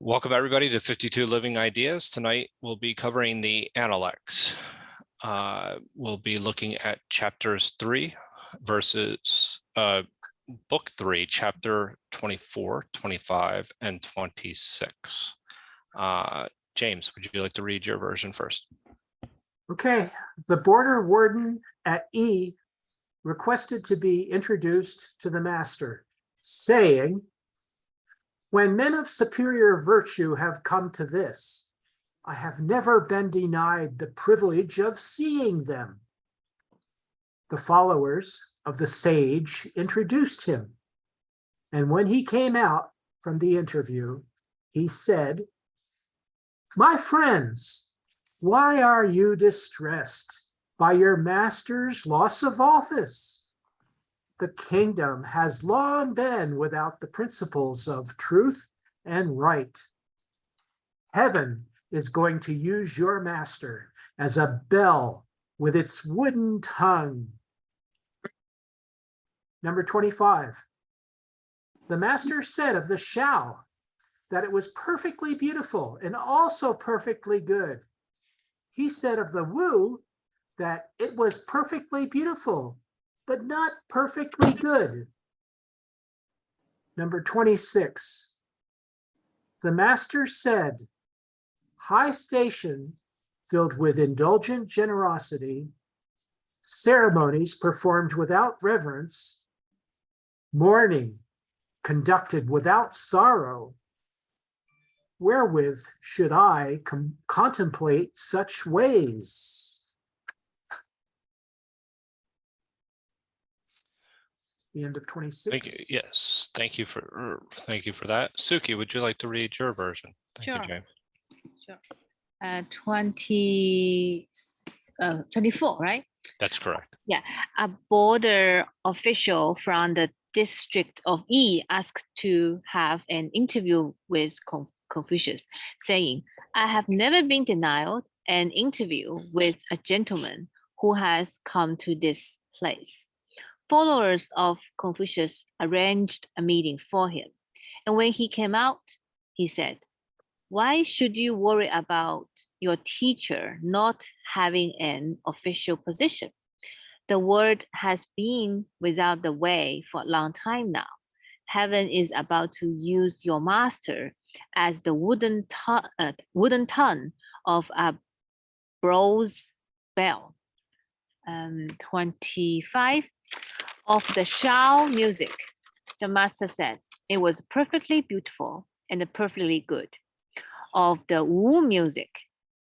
Welcome everybody to 52 Living Ideas. Tonight we'll be covering the Analects. We'll be looking at chapters 3 versus book 3, chapter 24, 25, and 26. James, would you like to read your version first? Okay, the border warden at E requested to be introduced to the master, saying, "When men of superior virtue have come to this, I have never been denied the privilege of seeing them." The followers of the sage introduced him, and when he came out from the interview, he said, "My friends, why are you distressed by your master's loss of office? The kingdom has long been without the principles of truth and right. Heaven is going to use your master as a bell with its wooden tongue." Number 25. The master said of the shao that it was perfectly beautiful and also perfectly good. He said of the wu that it was perfectly beautiful, but not perfectly good. Number 26. The master said, high station filled with indulgent generosity, ceremonies performed without reverence, mourning conducted without sorrow. Wherewith should I contemplate such ways? The end of 26. Thank you. Yes, thank you for that. Suki, would you like to read your version? Thank you, James. Sure. 24, right? That's correct. Yeah. A border official from the district of E asked to have an interview with Confucius, saying, "I have never been denied an interview with a gentleman who has come to this place." Followers of Confucius arranged a meeting for him, and when he came out, he said, "Why should you worry about your teacher not having an official position? The world has been without the way for a long time now. Heaven is about to use your master as the wooden tongue of a bronze bell." 25. Of the shao music, the master said, it was perfectly beautiful and perfectly good. Of the wu music,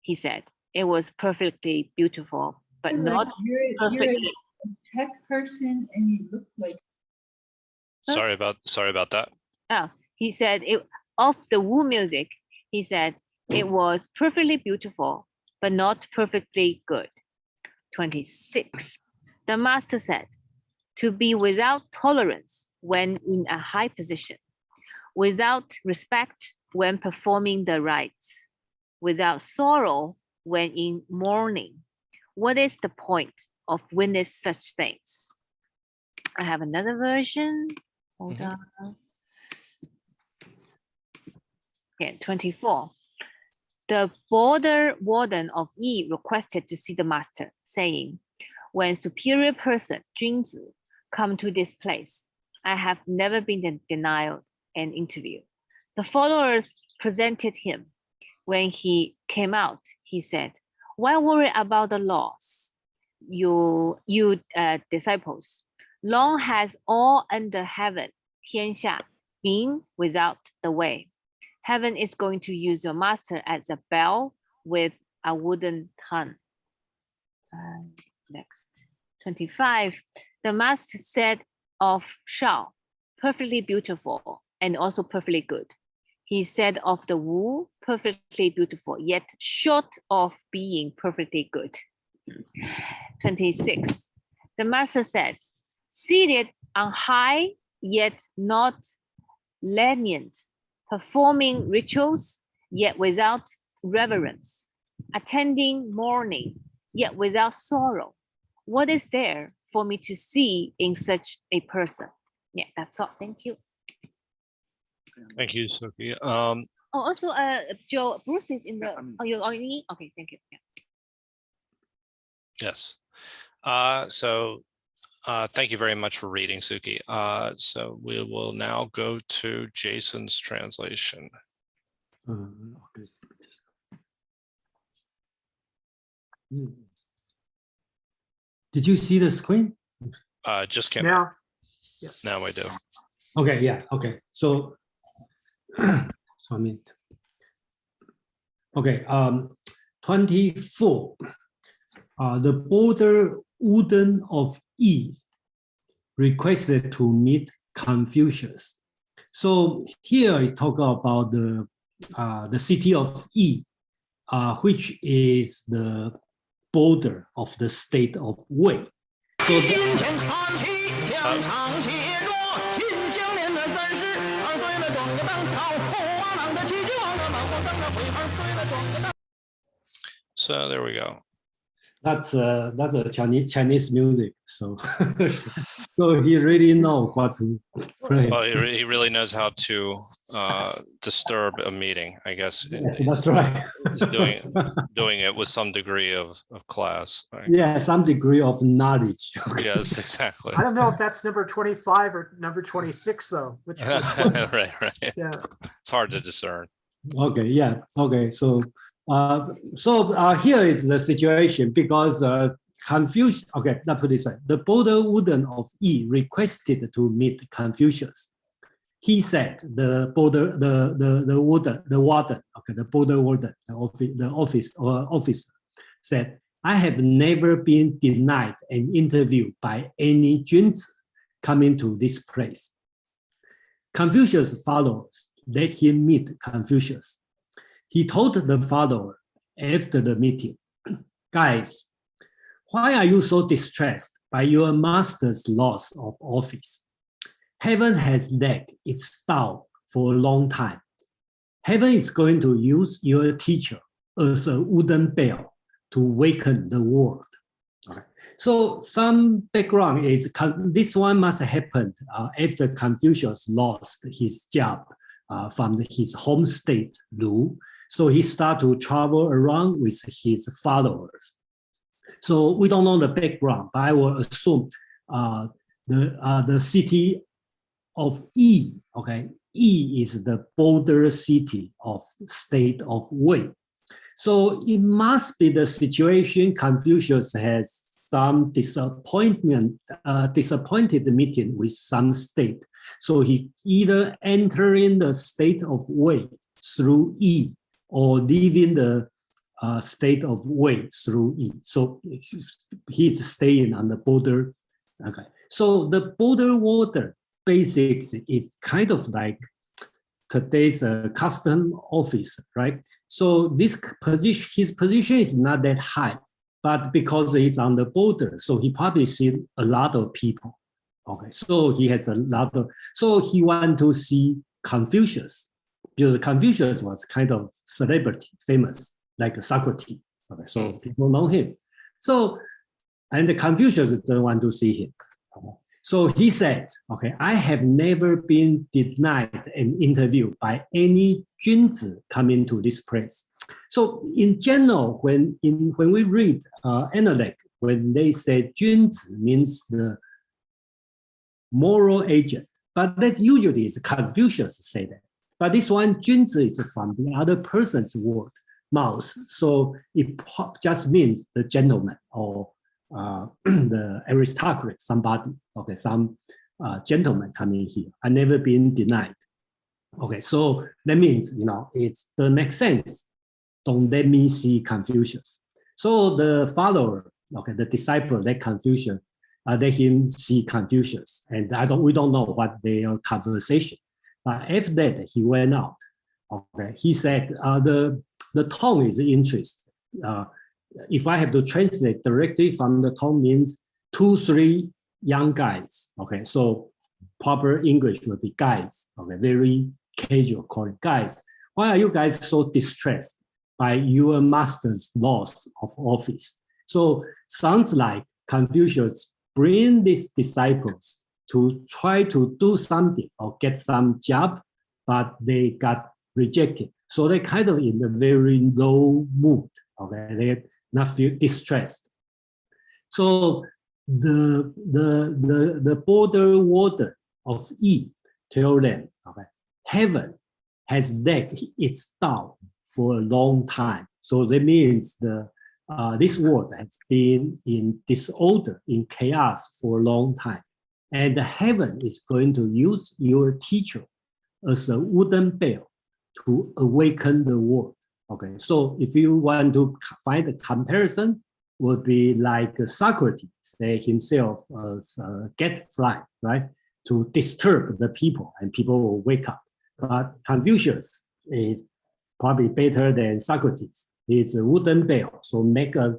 he said, it was perfectly beautiful, but not perfectly. You're a tech person and you look like. Sorry about that. Oh, he said of the wu music, he said it was perfectly beautiful, but not perfectly good. 26. The master said, to be without tolerance when in a high position, without respect when performing the rites, without sorrow when in mourning. What is the point of witness such things? I have another version. Hold on. Okay, 24. The border warden of Yi requested to see the master, saying, when superior person, Junzi, come to this place, I have never been denied an interview. The followers presented him. When he came out, he said, why worry about the laws? You disciples, long has all under heaven, 天下, been without the way. Heaven is going to use your master as a bell with a wooden tongue. Next, 25. The master said of Shao, perfectly beautiful and also perfectly good. He said of the Wu, perfectly beautiful, yet short of being perfectly good. 26. The master said, seated on high, yet not lenient, performing rituals, yet without reverence, attending mourning, yet without sorrow. What is there for me to see in such a person? Yeah, that's all. Thank you. Thank you, Suki. Oh, also, Joe, Bruce is in the. Oh, you already. Okay, thank you. Yeah. Yes. Thank you very much for reading, Suki. So we will now go to Jason's translation. Okay. Did you see the screen? Just came out. Now, Now I do. Okay, yeah, okay. So, so I mean, okay, 24. The border warden of Yi requested to meet Confucius. So here is talk about the city of Yi, which is the border of the state of Wei. So So there we go. that's a Chinese music. So so he really knows what to play. Well, he really knows how to disturb a meeting, I guess. Yes, that's right. He's doing it with some degree of class. Right? Yeah, some degree of knowledge. Okay. Yes, exactly. I don't know if that's number 25 or number 26 though. Which right. yeah. It's hard to discern. Okay, yeah, okay. So here is the situation because Confucius. Okay, let's put it this way: the border warden of Yi requested to meet Confucius. He said the border, the warden, okay, the border warden, the officer said, I have never been denied an interview by any Junzi coming to this place. Confucius' followers let him meet Confucius. He told the follower after the meeting, guys, why are you so distressed by your master's loss of office? Heaven has lacked its Tao for a long time. Heaven is going to use your teacher as a wooden bell to waken the world. Okay. So some background is this one must have happened after Confucius lost his job from his home state, Lu. So he started to travel around with his followers. So we don't know the background, but I will assume the city of Yi, okay, Yi is the border city of the state of Wei. So it must be the situation Confucius has some disappointed meeting with some state. So he either entering the state of Wei through Yi or leaving the state of Wei through Yi. So he's staying on the border. Okay. So the border warden basics is kind of like today's custom office, right? So this position, his position is not that high, but because he's on the border, so he probably sees a lot of people. Okay, so he has a lot of, so he want to see Confucius because Confucius was kind of celebrity, famous, like Socrates. Okay, so people know him. So, and the Confucius don't want to see him. Okay. So he said, okay, I have never been denied an interview by any Junzi coming to this place. So in general, when we read Analects, when they say Junzi means the moral agent, but that usually is Confucius say that. But this one, Junzi, is from the other person's word, mouth. So it just means the gentleman or the aristocrat, somebody, okay, some gentleman coming here. I never been denied. Okay, so that means, you know, it doesn't make sense. Don't let me see Confucius. So the follower, okay, the disciple, let Confucius, let him see Confucius. And we don't know what their conversation. But after that, he went out. Okay, he said the tone is interesting. If I have to translate directly from the tone means 2-3 young guys. Okay, so proper English would be guys. Okay, very casual calling guys. Why are you guys so distressed by your master's loss of office? So sounds like Confucius bring these disciples to try to do something or get some job, but they got rejected. So they're kind of in a very low mood. Okay, they not feel distressed. So the border warden of Yi tell them, okay, heaven has let its down for a long time. So that means this world has been in disorder, in chaos for a long time. And heaven is going to use your teacher as a wooden bell to awaken the world. Okay, so if you want to find a comparison, would be like Socrates say himself as a gadfly, right? To disturb the people and people will wake up. But Confucius is probably better than Socrates. It's a wooden bell, so make a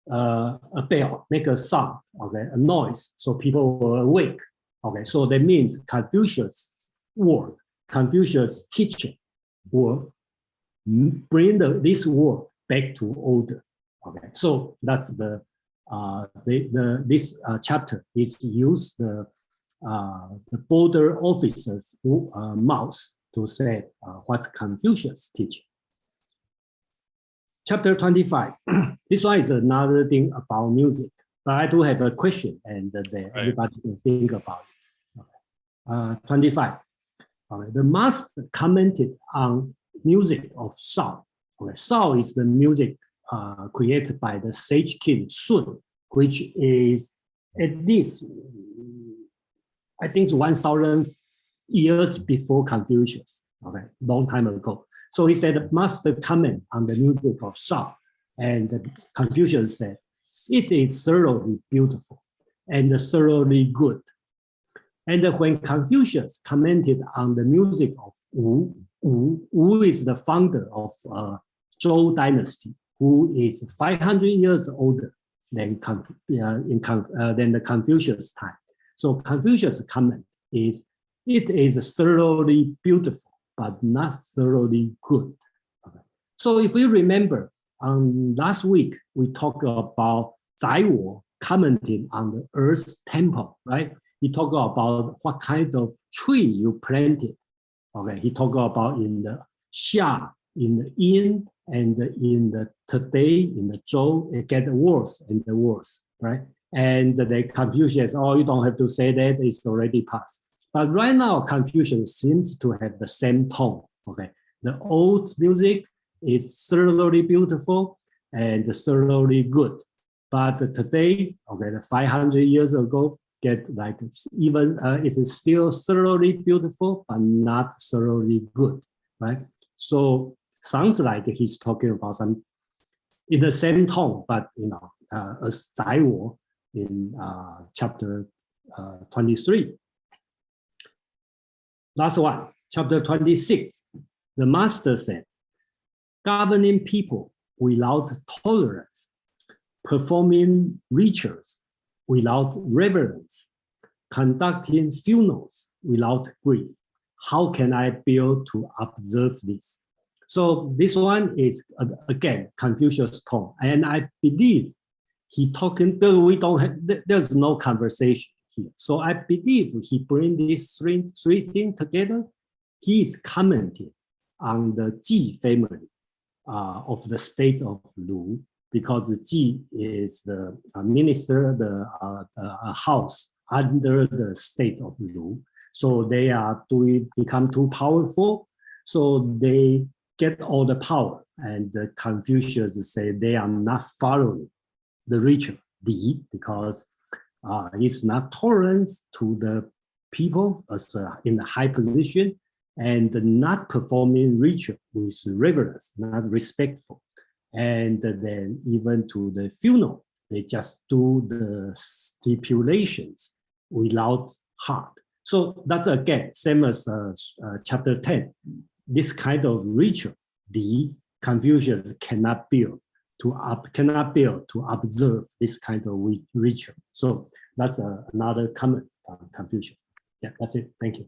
bell, make a sound, okay, a noise, so people will awake. Okay, so that means Confucius' word, Confucius' teaching will bring this world back to order. Okay, so that's this chapter is used the border officers' mouth to say what's Confucius teaching. Chapter 25. This one is another thing about music, but I do have a question, and then everybody can think about it. Okay. 25. Okay. The master commented on music of Shao. Okay. Shao is the music created by the sage king Sun, which is at least, I think, it's 1,000 years before Confucius. Okay, long time ago. So he said, master comment on the music of Shao, and Confucius said, it is thoroughly beautiful and thoroughly good. And when Confucius commented on the music of Wu, Wu is the founder of Zhou dynasty, who is 500 years older than the Confucius time. So Confucius' comment is, it is thoroughly beautiful, but not thoroughly good. Okay. So if you remember, last week, we talked about Zai Wo commenting on the Earth's temple, right? He talked about what kind of tree you planted. Okay, he talked about in the Xia, in the Yin, and in the today, in the Zhou, it gets worse and worse, right? And the Confucius, oh, you don't have to say that, it's already past. But right now, Confucius seems to have the same tone, okay? The old music is thoroughly beautiful and thoroughly good. But today, okay, the 500 years ago, get like even, it's still thoroughly beautiful, but not thoroughly good, right? So sounds like he's talking about some in the same tone, but as Zai Wo in chapter 23. Last one, chapter 26. The master said, governing people without tolerance, performing rituals without reverence, conducting funerals without grief. How can I build to observe this? So this one is, again, Confucius' tone. And I believe he talking, we don't have, there's no conversation here. So I believe he bring these three things together. He is commenting on the Ji family of the state of Lu, because Ji is the minister, the house under the state of Lu. So they are become too powerful. So they get all the power. And the Confucius say they are not following the ritual, because it's not tolerance to the people as in a high position, and not performing ritual with reverence, not respectful. And then even to the funeral, they just do the stipulations without heart. So that's again, same as chapter 10. This kind of ritual, the Confucius cannot build to observe this kind of ritual. So that's another comment from Confucius. Yeah, that's it. Thank you.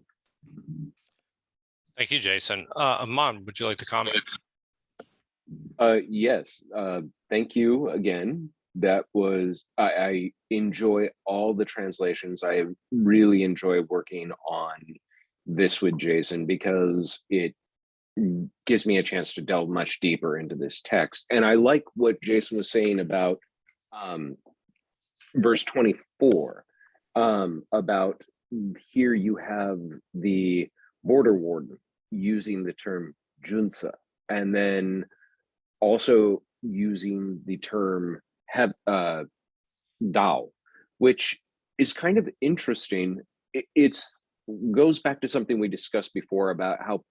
Thank you, Jason. Aman, would you like to comment? Yes, thank you again. That was, I enjoy all the translations. I really enjoy working on this with Jason because it gives me a chance to delve much deeper into this text. And I like what Jason was saying about verse 24, about here you have the border warden using the term junsa, and then also using the term Dao, which is kind of interesting. It's goes back to something we discussed before about how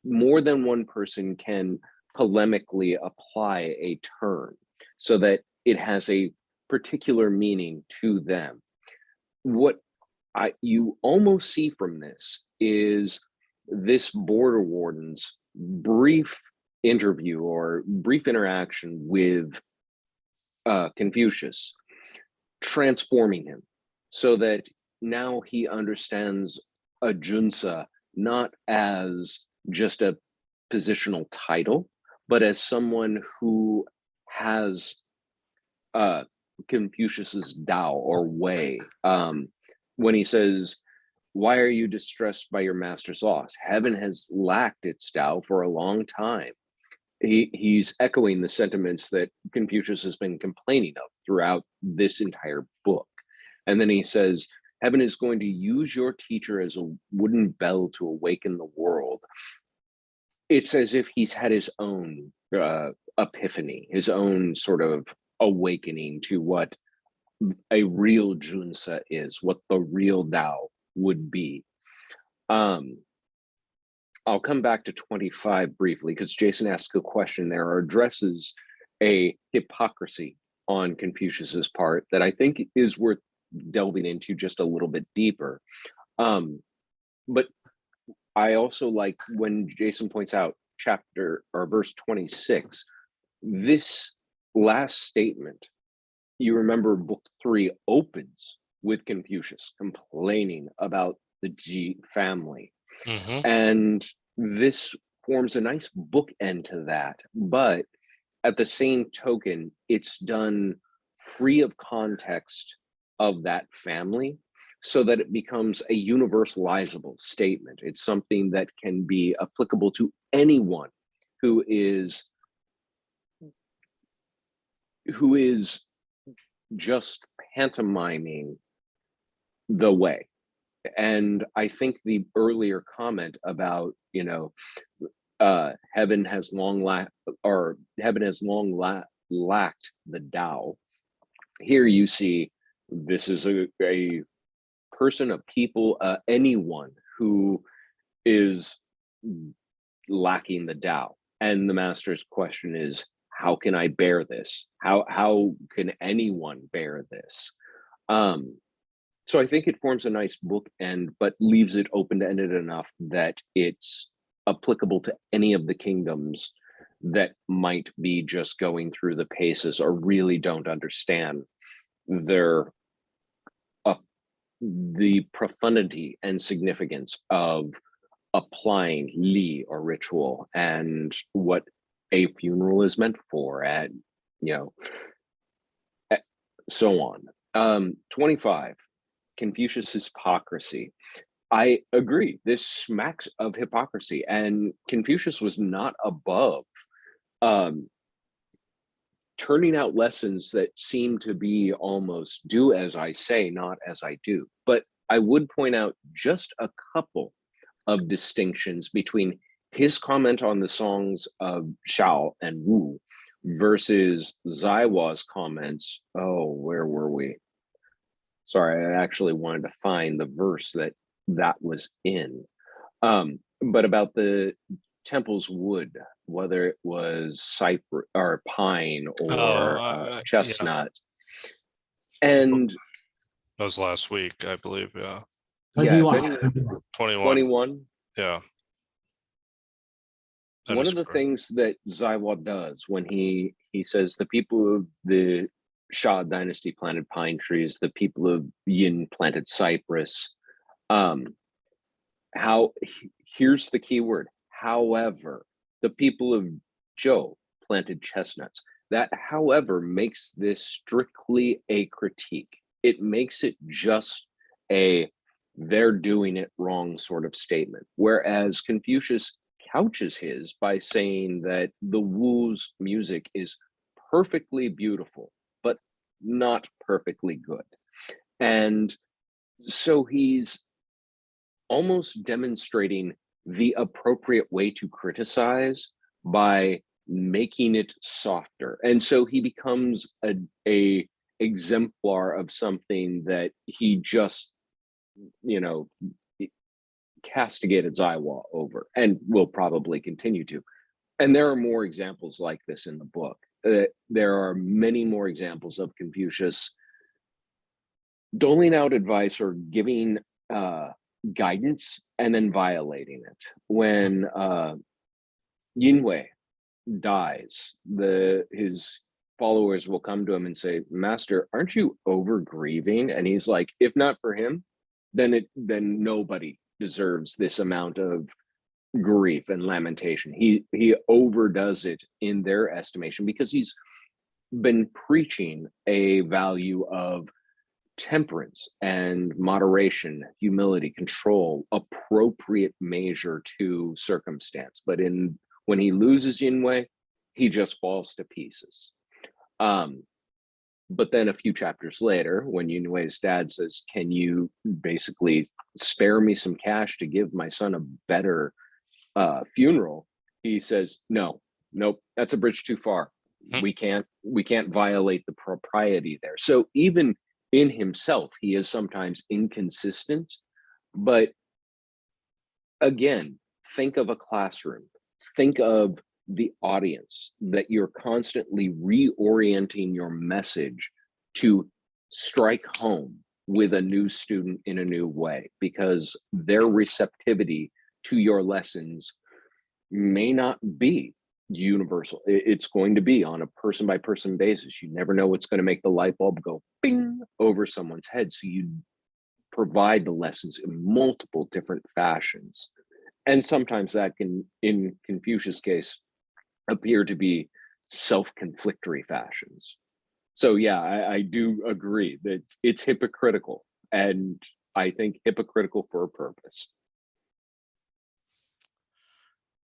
more than one person can polemically apply a term so that it has a particular meaning to them. What you almost see from this is this border warden's brief interview or brief interaction with Confucius, transforming him so that now he understands a junsa not as just a positional title, but as someone who has Confucius's Tao or way. When he says, "Why are you distressed by your master's loss? Heaven has lacked its Tao for a long time." He's echoing the sentiments that Confucius has been complaining of throughout this entire book. And then he says, "Heaven is going to use your teacher as a wooden bell to awaken the world." It's as if he's had his own epiphany, his own sort of awakening to what a real junsa is, what the real Tao would be. I'll come back to 25 briefly because Jason asked a question there, or addresses a hypocrisy on Confucius's part that I think is worth delving into just a little bit deeper. But I also like when Jason points out chapter or verse 26, this last statement, you remember book 3 opens with Confucius complaining about the Xi family. Mhm. And this forms a nice bookend to that. But at the same token, it's done free of context of that family so that it becomes a universalizable statement. It's something that can be applicable to anyone who is just pantomiming the way. And I think the earlier comment about, heaven has long lacked the Tao. Here you see this is a person, a people, anyone who is lacking the Tao. And the master's question is, how can I bear this? How can anyone bear this? So I think it forms a nice bookend, but leaves it open-ended enough that it's applicable to any of the kingdoms that might be just going through the paces or really don't understand the profundity and significance of applying li or ritual and what a funeral is meant for, and so on. 25. Confucius' hypocrisy. I agree. This smacks of hypocrisy, and Confucius was not above turning out lessons that seem to be almost do as I say, not as I do. But I would point out just a couple of distinctions between his comment on the songs of Shao and Wu versus Zaiwa's comments. Oh, where were we? Sorry, I actually wanted to find the verse that was in. But about the temple's wood, whether it was cypress or pine or chestnut. And That was last week, I believe. Yeah. 21. 21. Yeah. That One is of the correct. things that Zaiwa does when he says the people of the Shah dynasty planted pine trees, the people of Yin planted cypress. Here's the key word. However, the people of Zhou planted chestnuts. That, however, makes this strictly a critique. It makes it just a they're doing it wrong sort of statement. Whereas Confucius couches his by saying that the Wu's music is perfectly beautiful, but not perfectly good. And so he's almost demonstrating the appropriate way to criticize by making it softer. And so he becomes a exemplar of something that he just, you know, castigated Zaiwa over and will probably continue to. And there are more examples like this in the book. There are many more examples of Confucius doling out advice or giving guidance and then violating it. When Yinwei dies, his followers will come to him and say, "Master, aren't you over grieving?" And he's like, "If not for him, then nobody deserves this amount of grief and lamentation." He overdoes it in their estimation because he's been preaching a value of temperance and moderation, humility, control, appropriate measure to circumstance. But when he loses Yinwei, he just falls to pieces. But then a few chapters later, when Yinwei's dad says, "Can you basically spare me some cash to give my son a better funeral?" He says, nope, that's a bridge too far. We can't violate the propriety there. So even in himself, he is sometimes inconsistent. But again, think of a classroom. Think of the audience that you're constantly reorienting your message to strike home with a new student in a new way, because their receptivity to your lessons may not be universal. It's going to be on a person by person basis. You never know what's going to make the light bulb go bing over someone's head. So you provide the lessons in multiple different fashions. And sometimes that can, in Confucius' case, appear to be self-conflictory fashions. So yeah, I do agree that it's hypocritical, and I think hypocritical for a purpose.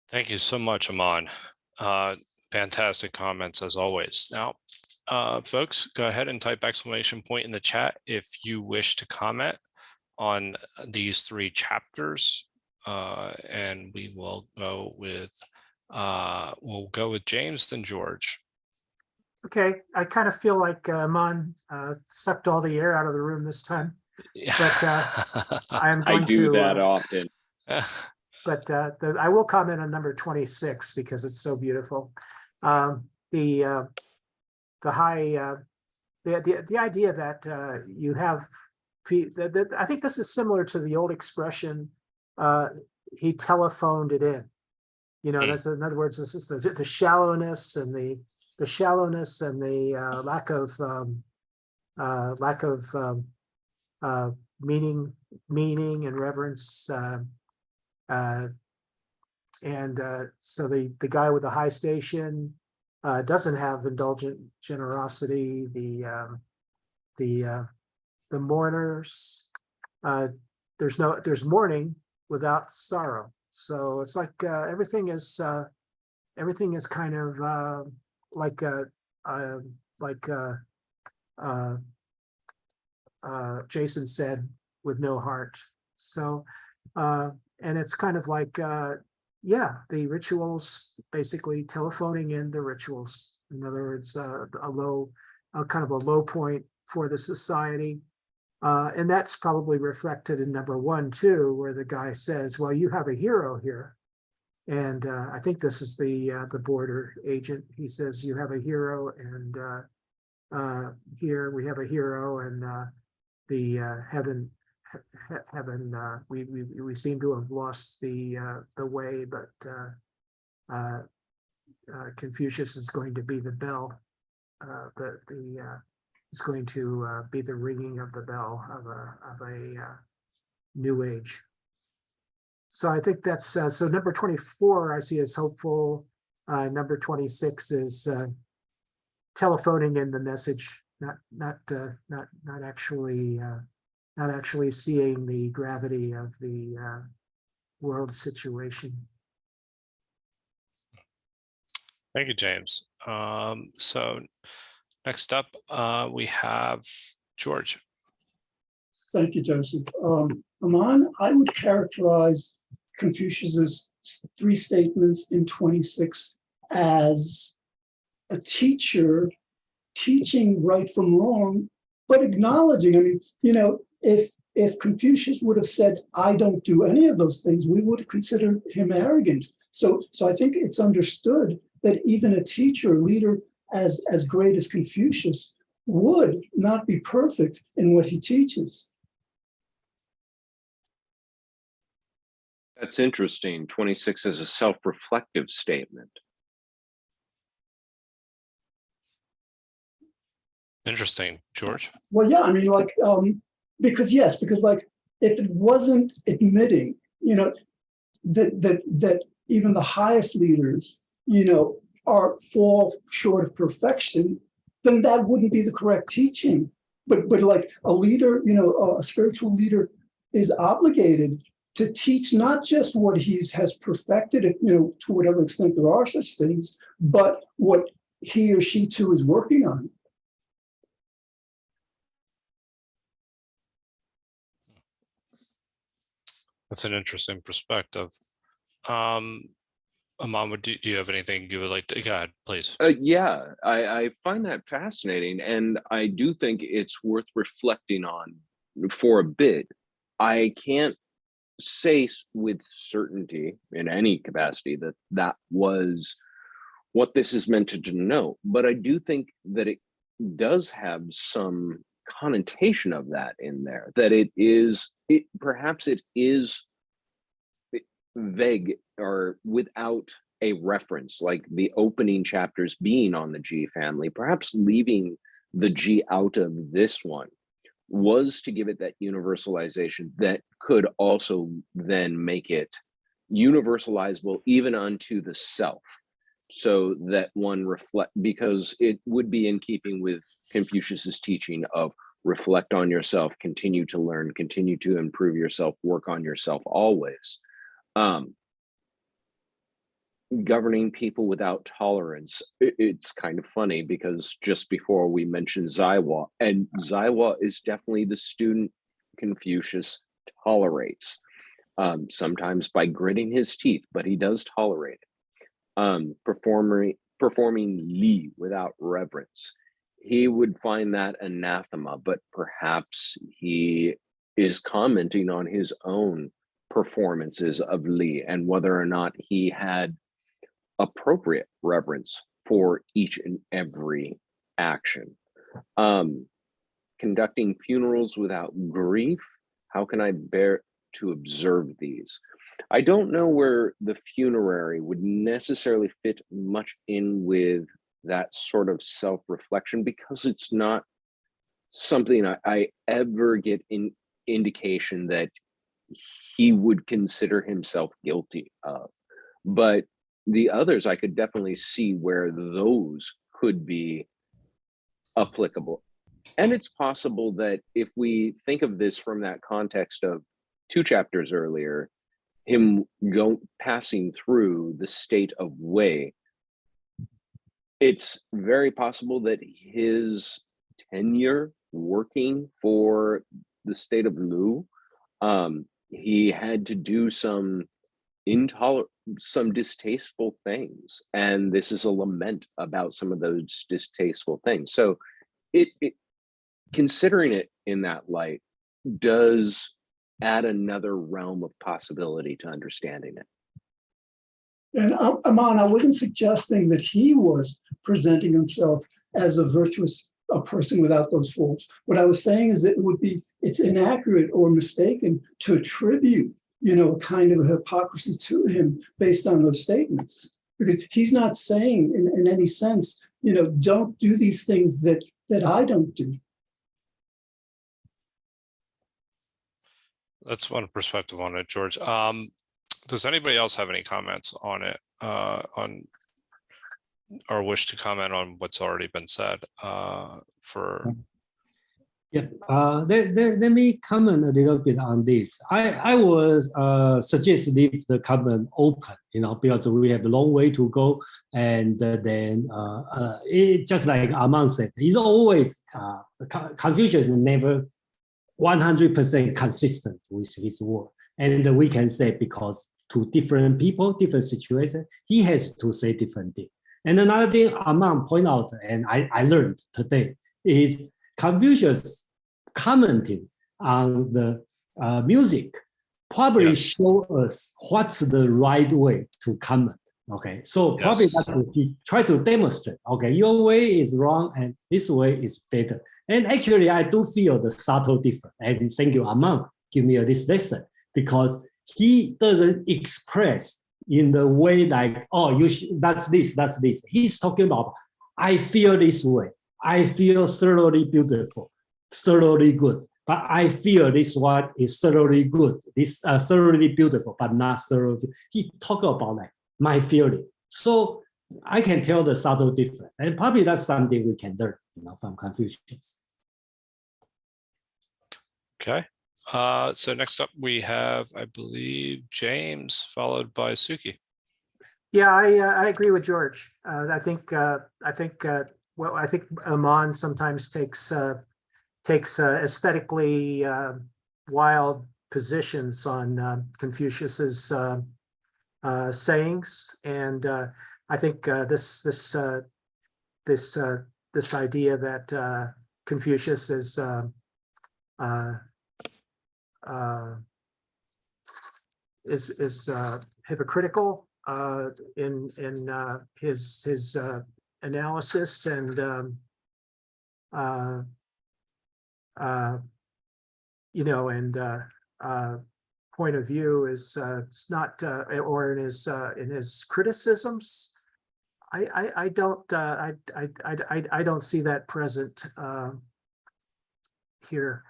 Thank you so much, Aman. Fantastic comments as always. Now, folks, go ahead and type exclamation point in the chat if you wish to comment on these 3 chapters, and we will go with James and George. Okay, I kind of feel like Mon sucked all the air out of the room this time. But I'm going I do to, that often. But I will comment on number 26 because it's so beautiful. The idea that you have, I think this is similar to the old expression, he telephoned it in. You know, that's, in other words, this is the shallowness and the lack of meaning and reverence. So the guy with the high station doesn't have indulgent generosity. The mourners, there's mourning without sorrow. So it's like everything is kind of Jason said, with no heart. So and it's kind of like yeah, the rituals, basically telephoning in the rituals. In other words, kind of a low point for the society. And that's probably reflected in number 1 too, where the guy says, "Well, you have a hero here." And I think this is the border agent. He says, "You have a hero, and here we have a hero, and the heaven. We seem to have lost the way, but Confucius is going to be the bell. Is going to be the ringing of the bell of a new age." So I think that's so. Number 24 I see as hopeful. Number 26 is telephoning in the message, not actually seeing the gravity of the world situation. Thank you, James. So next up, we have George. Thank you, Joseph. Aman, I would characterize Confucius's 3 statements in 26 as a teacher teaching right from wrong, but acknowledging, I mean, you know, if Confucius would have said, I don't do any of those things, we would have considered him arrogant. So I think it's understood that even a teacher, leader as great as Confucius would not be perfect in what he teaches. That's interesting. 26 is a self-reflective statement. Interesting, George. Well, yeah, I mean, like, because like, if it wasn't admitting, you know, that even the highest leaders, you know, fall short of perfection, then that wouldn't be the correct teaching. But like a leader, you know, a spiritual leader is obligated to teach not just what has perfected, you know, to whatever extent there are such things, but what he or she too is working on. That's an interesting perspective. Aman, do you have anything you would like to, go ahead, please. Yeah, I find that fascinating, and I do think it's worth reflecting on for a bit. I can't say with certainty in any capacity that that was what this is meant to denote, but I do think that it does have some connotation of that in there, that perhaps it is vague or without a reference, like the opening chapters being on the Xi family. Perhaps leaving the Xi out of this one was to give it that universalization that could also then make it universalizable even unto the self, so that one because it would be in keeping with Confucius's teaching of reflect on yourself, continue to learn, continue to improve yourself, work on yourself always. Governing people without tolerance. It's kind of funny because just before we mentioned Zaiwa, and Zaiwa is definitely the student Confucius tolerates, sometimes by gritting his teeth, but he does tolerate it. Performing Li without reverence. He would find that anathema, but perhaps he is commenting on his own performances of Li and whether or not he had appropriate reverence for each and every action. Conducting funerals without grief. How can I bear to observe these? I don't know where the funerary would necessarily fit much in with that sort of self-reflection, because it's not something I ever get indication that he would consider himself guilty of. But the others, I could definitely see where those could be applicable. And it's possible that if we think of this from that context of 2 chapters earlier, him passing through the state of Wei, it's very possible that his tenure working for the state of Lu, he had to do some distasteful things, and this is a lament about some of those distasteful things. So it considering it in that light does add another realm of possibility to understanding it. And Aman, I wasn't suggesting that he was presenting himself as a virtuous person without those faults. What I was saying is that it's inaccurate or mistaken to attribute, you know, kind of a hypocrisy to him based on those statements, because he's not saying in any sense, you know, don't do these things that I don't do. That's one perspective on it, George. Does anybody else have any comments on it, or wish to comment on what's already been said? Yeah, let me comment a little bit on this. I would suggest leave the comment open, because we have a long way to go. And then it, just like Armand said, it's always, Confucius is never 100% consistent with his word. And we can say because to different people, different situations, he has to say different things. And another thing Armand point out, and I learned today, is Confucius commenting on the music probably show us what's the right way to comment. Okay, so probably that's what he try to demonstrate. Okay, your way is wrong and this way is better. And actually, I do feel the subtle difference. And thank you, Armand, give me this lesson, because he doesn't express in the way like, oh, that's this, that's this. He's talking about, I feel this way. I feel thoroughly beautiful, thoroughly good. But I feel this one is thoroughly good. This thoroughly beautiful, but not thoroughly. He talk about like my feeling. So I can tell the subtle difference. And probably that's something we can learn, from Confucius. Okay. So next up we have, I believe, James, followed by Suki. Yeah, I agree with George. I think Amon sometimes takes aesthetically wild positions on Confucius's sayings, and I think this idea that Confucius is hypocritical in his analysis and point of view is it's not or in his criticisms. I don't see that present here.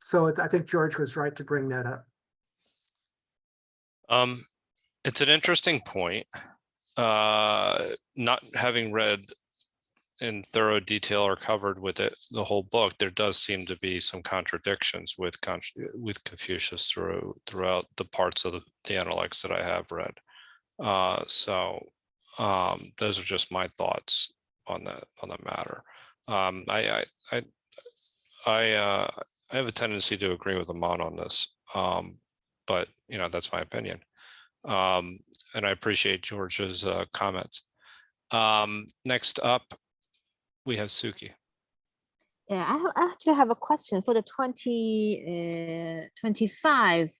So I think George was right to bring that up. It's an interesting point. Not having read in thorough detail or covered with it the whole book, there does seem to be some contradictions with Confucius throughout the parts of the Analects that I have read. So those are just my thoughts on that matter. I have a tendency to agree with Amon on this, but that's my opinion. And I appreciate George's comments. Next up, we have Suki. Yeah, I actually have a question for the 2025.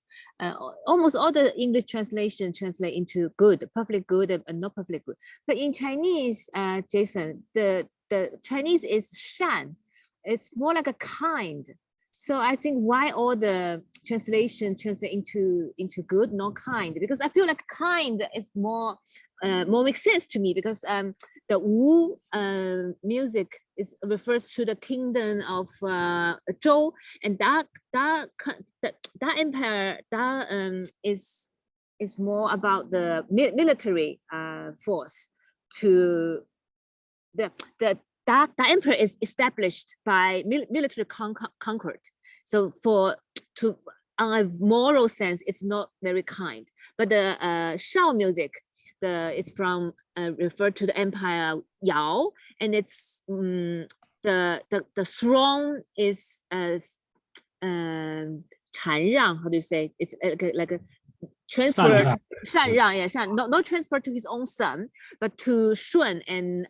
Almost all the English translation translate into good, perfectly good, and not perfectly good. But in Chinese, Jason, the Chinese is 善. It's more like a kind. So I think why all the translate into good, not kind? Because I feel like kind is more makes sense to me, because the Wu music refers to the kingdom of Zhou, and that empire is more about the military force. To that emperor is established by military conquered. So on a moral sense, it's not very kind. But the Shao music, is from referred to the empire Yao, and it's the throne is 禅让. How do you say? It's like a transfer, 禅让, yeah, not transfer to his own son, but to Shun, and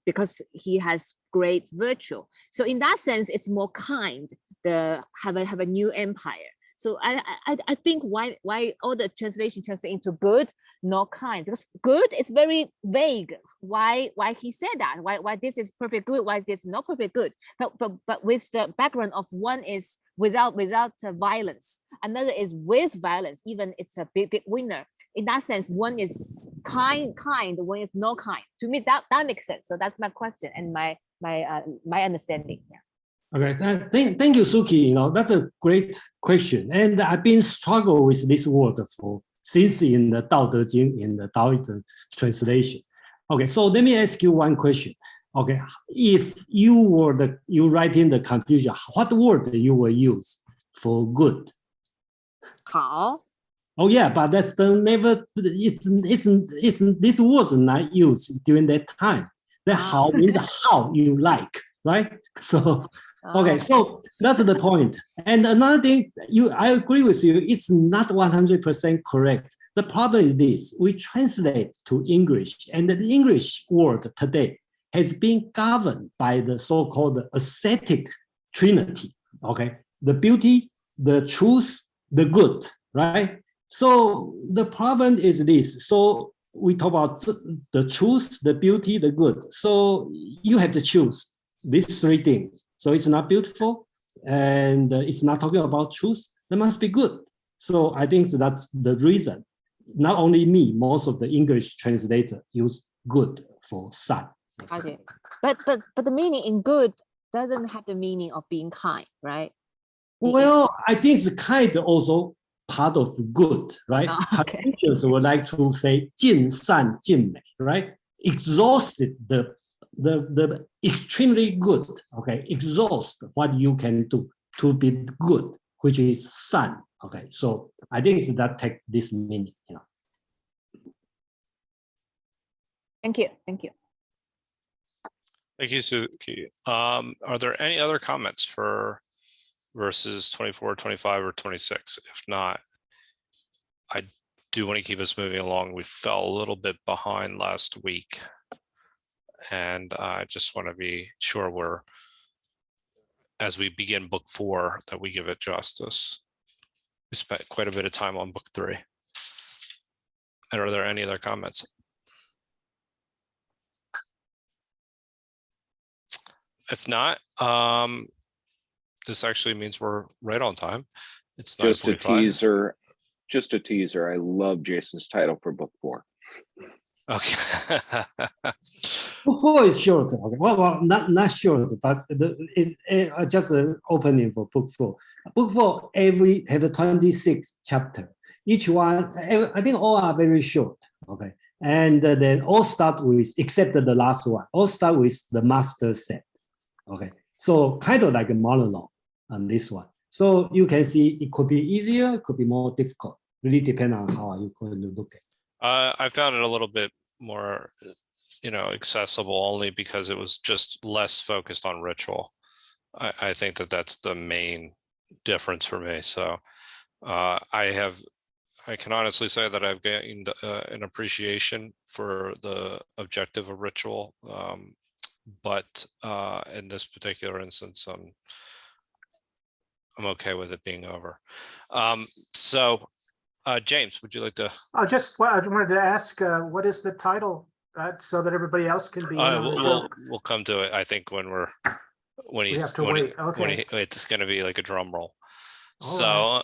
because he has great virtue. So in that sense, it's more kind. Have a new empire. So I think why all the translate into good, not kind, because good is very vague. Why he said that? Why this is perfect good? Why this is not perfect good? But with the background of one is without violence, another is with violence. Even it's a big winner. In that sense, one is kind, one is not kind. To me, that makes sense. So that's my question and my understanding. Yeah. Okay, thank you, Suki. That's a great question, and I've been struggling with this word since in the Dao De Jing, in the Taoism translation. Okay, so let me ask you one question. Okay, if you write in the Confucius, what word you will use for good? 好 Oh yeah, but that's the never. It's this was not used during that time. That how means how you like, right? So okay, so that's the point. And another thing, I agree with you. It's not 100% correct. The problem is this: we translate to English, and the English word today has been governed by the so-called ascetic trinity. Okay, the beauty, the truth, the good, right? So the problem is this. So we talk about the truth, the beauty, the good. So you have to choose these three things. So it's not beautiful and it's not talking about truth. That must be good. So I think that's the reason. Not only me, most of the English translator use good for sun. Okay. But the meaning in good doesn't have the meaning of being kind, right? Well, I think it's kind also part of good, right? Oh, okay. Confucius would like to say 尽善尽美, right? Exhausted the extremely good, okay? Exhaust what you can do to be good, which is san, okay? So I think that take this meaning, you know. Thank you. Thank you. Thank you, Suki. Are there any other comments for verses 24, 25, or 26? If not, I do want to keep us moving along. We fell a little bit behind last week, and I just want to be sure as we begin book 4, that we give it justice. We spent quite a bit of time on book 3. And are there any other comments? If not, this actually means we're right on time. It's just a 9:45. teaser. I love Jason's title for book 4. Okay. Book 4 is short. Okay. Well, not short, but it's just an opening for book 4. Book 4 every has a 26 chapter. Each one, I think all are very short. Okay, and then all start with, except the last one, all start with the master set. Okay, so kind of like a monologue on this one. So you can see it could be easier, it could be more difficult. Really depend on how you're going to look at it. I found it a little bit more, accessible only because it was just less focused on ritual. I think that's the main difference for me. So I can honestly say that I've gained an appreciation for the objective of ritual, but in this particular instance, I'm okay with it being over. So James, would you like to? I wanted to ask, what is the title, so that everybody else can be in on the joke? We'll come to it. I think when We have to wait. Okay. it's going to be like a drum roll. All So,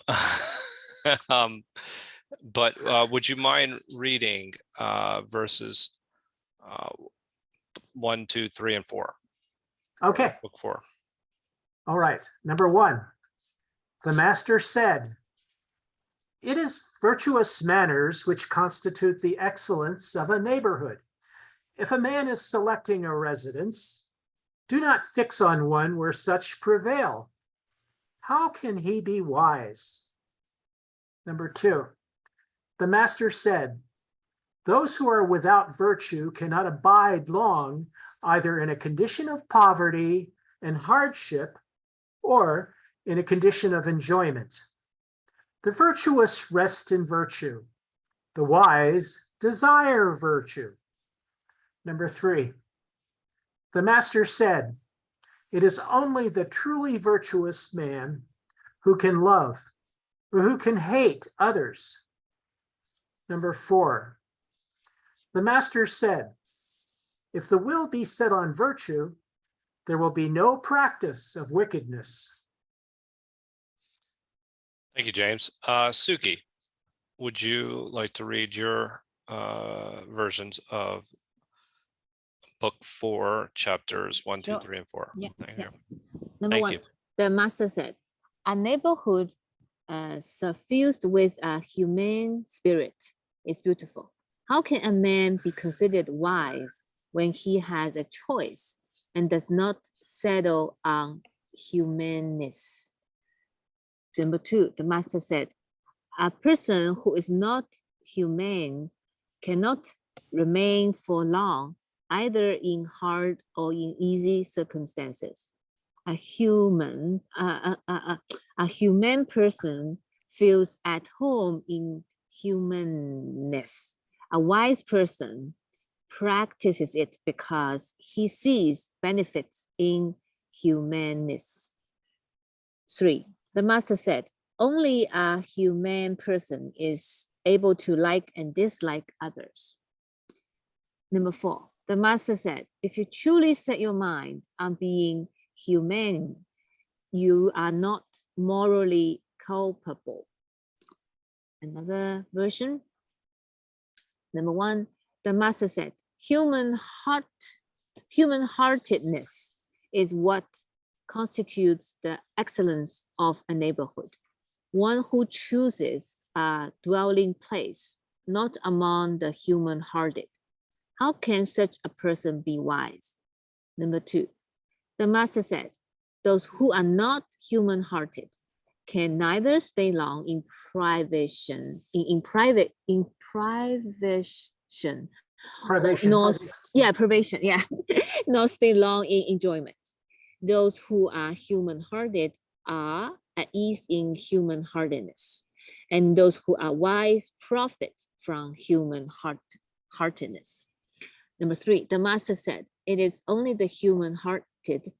but would you mind reading verses 1, 2, 3, and 4? Okay. Book 4. All right. Number 1. The master said, "It is virtuous manners which constitute the excellence of a neighborhood. If a man is selecting a residence, do not fix on one where such prevail. How can he be wise?" Number 2. The master said, "Those who are without virtue cannot abide long, either in a condition of poverty and hardship or in a condition of enjoyment. The virtuous rest in virtue. The wise desire virtue." Number 3. The master said, "It is only the truly virtuous man who can love or who can hate others." Number 4. The master said, "If the will be set on virtue, there will be no practice of wickedness." Thank you, James. Suki, would you like to read your versions of book 4, chapters 1, 2, Sure. 3, and 4? Yeah, Thank yeah. you. Number Thank 1, you. the master said, "A neighborhood suffused with a humane spirit is beautiful. How can a man be considered wise when he has a choice and does not settle on humanness. Number 2, the master said, a person who is not humane cannot remain for long, either in hard or in easy circumstances. A human person feels at home in humanness. A wise person practices it because he sees benefits in humanness. 3, the master said, only a humane person is able to like and dislike others. Number 4, the master said, if you truly set your mind on being humane, you are not morally culpable. Another version. Number 1, the master said, human-heartedness is what constitutes the excellence of a neighborhood. One who chooses a dwelling place not among the human-hearted. How can such a person be wise? Number 2, the master said, those who are not human-hearted can neither stay long in privation, nor stay long in enjoyment. Those who are human-hearted are at ease in human-heartedness, and those who are wise profit from human-heartedness. Number 3, the master said, it is only the human-hearted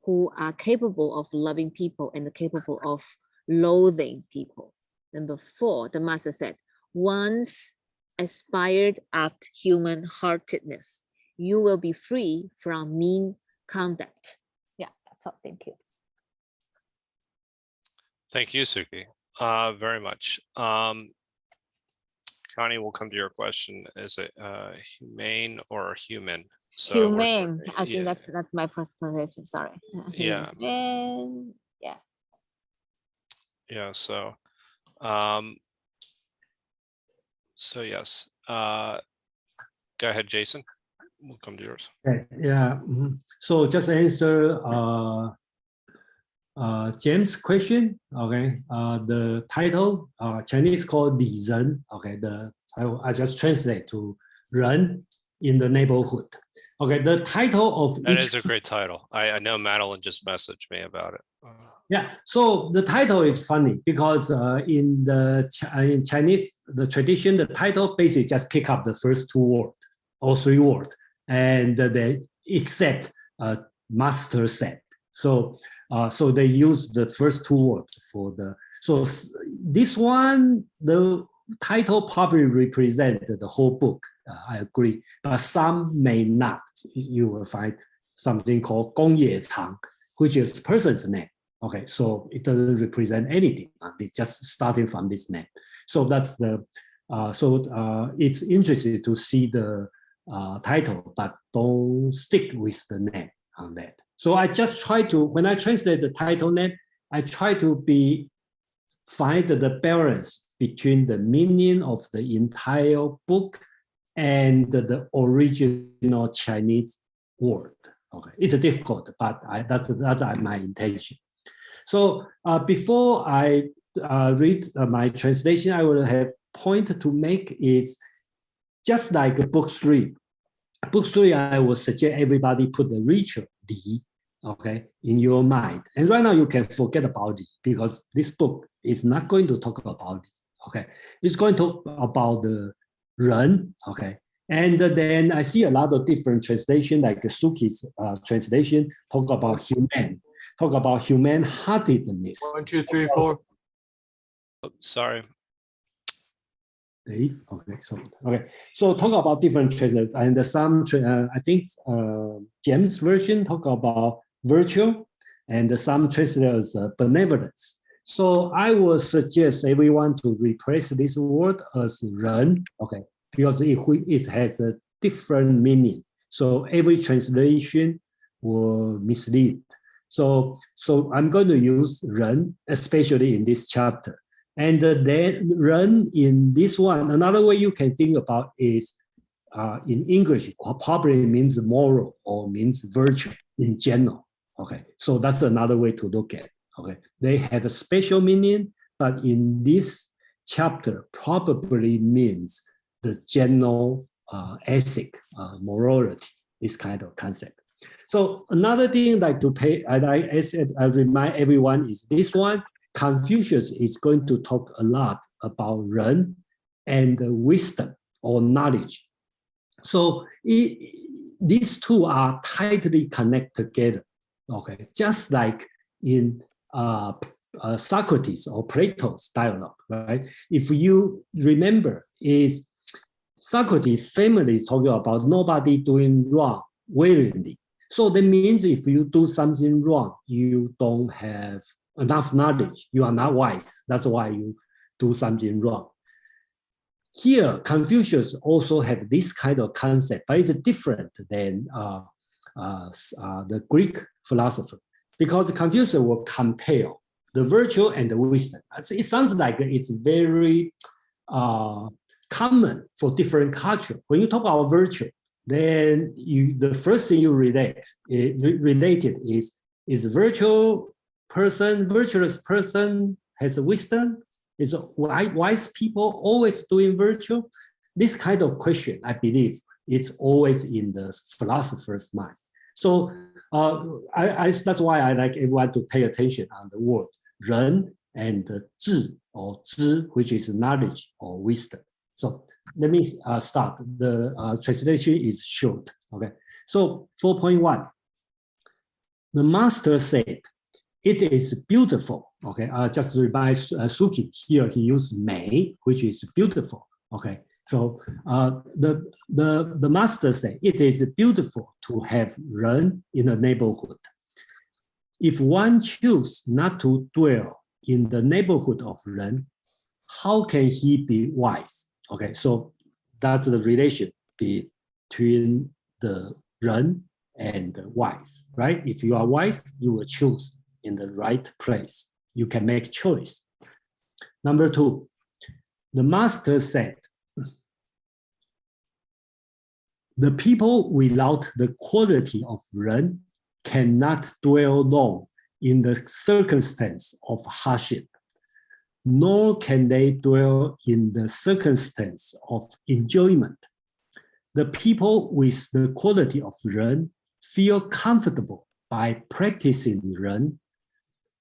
who are capable of loving people and capable of loathing people. Number 4, the master said, once aspired at human-heartedness, you will be free from mean conduct. Yeah, that's all. Thank you. Thank you, Suki, very much. Connie, we'll come to your question. Is it humane or human? So humane. I yeah. think that's my pronunciation. Sorry. Yeah. Humane. Yeah. Yeah. So yes. Go ahead, Jason. We'll come to yours. Okay, yeah. So just answer James' question. Okay. The title, Chinese called 李人. Okay. I just translate to 人 in the neighborhood. Okay. The title of That is a great title. I know Madeline just messaged me about it. Yeah, so the title is funny because in Chinese, the tradition, the title basically just pick up the first 2 words or 3 words, and they accept master said. So they use the first 2 words for the. So this one, the title probably represent the whole book. I agree, but some may not. You will find something called 公冶长, which is person's name. Okay, so it doesn't represent anything. It's just starting from this name. So that's the. It's interesting to see the title, but don't stick with the name on that. So I just try to, when I translate the title name, I try to find the balance between the meaning of the entire book and the original Chinese word. Okay, it's difficult, but that's my intention. So before I read my translation, I will have point to make is just like book 3. Book 3, I will suggest everybody put the ritual Li, okay, in your mind. And right now you can forget about it because this book is not going to talk about it. Okay, it's going to talk about the 人. Okay, and then I see a lot of different translation, like Suki's translation, talk about human. Talk about human-heartedness. 1, 2, 3, 4. Oh, sorry. Dave. Okay. So talk about different translators, and some I think James' version talk about virtue, and some translators benevolence. So I would suggest everyone to replace this word as 人. Okay, because it has a different meaning. So every translation will mislead. So I'm going to use 人, especially in this chapter. And then 人 in this one, another way you can think about is in English probably means moral or means virtue in general. Okay, so that's another way to look at it. Okay, they have a special meaning, but in this chapter probably means the general ethic, morality, this kind of concept. So another thing like to pay, I remind everyone is this one. Confucius is going to talk a lot about ren and wisdom or knowledge. So these two are tightly connected together. Okay, just like in Socrates or Plato's dialogue, right? If you remember, is Socrates famously is talking about nobody doing wrong willingly. So that means if you do something wrong, you don't have enough knowledge, you are not wise. That's why you do something wrong. Here, Confucius also have this kind of concept, but it's different than the Greek philosopher, because Confucius will compare the virtue and the wisdom. It sounds like it's very common for different culture. When you talk about virtue, then the first thing you related is virtuous person has wisdom? Is wise people always doing virtue? This kind of question, I believe, is always in the philosopher's mind. So that's why I like everyone to pay attention on the word ren and zhi or zhi, which is knowledge or wisdom. So let me start. The translation is short. Okay. So 4.1. The master said, "It is beautiful." Okay. Just remind Suki here. He used mei, which is beautiful. Okay. So the master said, "It is beautiful to have ren in the neighborhood. If one chooses not to dwell in the neighborhood of ren, how can he be wise?" Okay, so that's the relation between the ren and the wise, right? If you are wise, you will choose in the right place. You can make choice. Number 2, the master said, "The people without the quality of ren cannot dwell long in the circumstance of hardship, nor can they dwell in the circumstance of enjoyment. The people with the quality of ren feel comfortable by practicing ren.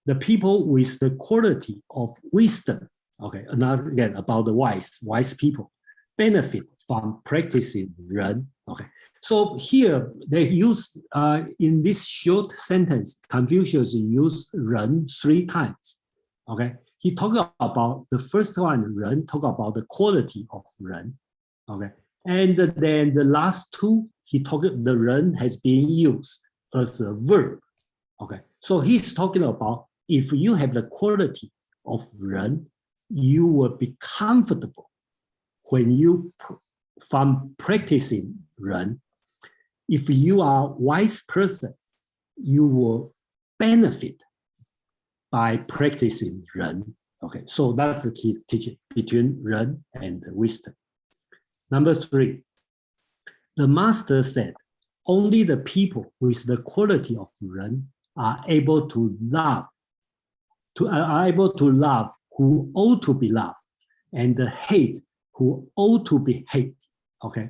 The people with the quality of wisdom," okay, another again about the wise people, "benefit from practicing ren." Okay, so here they use, in this short sentence, Confucius used ren 3 times. Okay, he talked about the first one, ren, talk about the quality of ren. Okay, and then the last 2, he talked, the ren has been used as a verb. Okay, so he's talking about if you have the quality of ren, you will be comfortable when you from practicing ren. If you are a wise person, you will benefit by practicing ren. Okay, so that's the key teaching between ren and wisdom. Number 3, the master said, "Only the people with the quality of ren are able to love who ought to be loved, and hate who ought to be hated." Okay,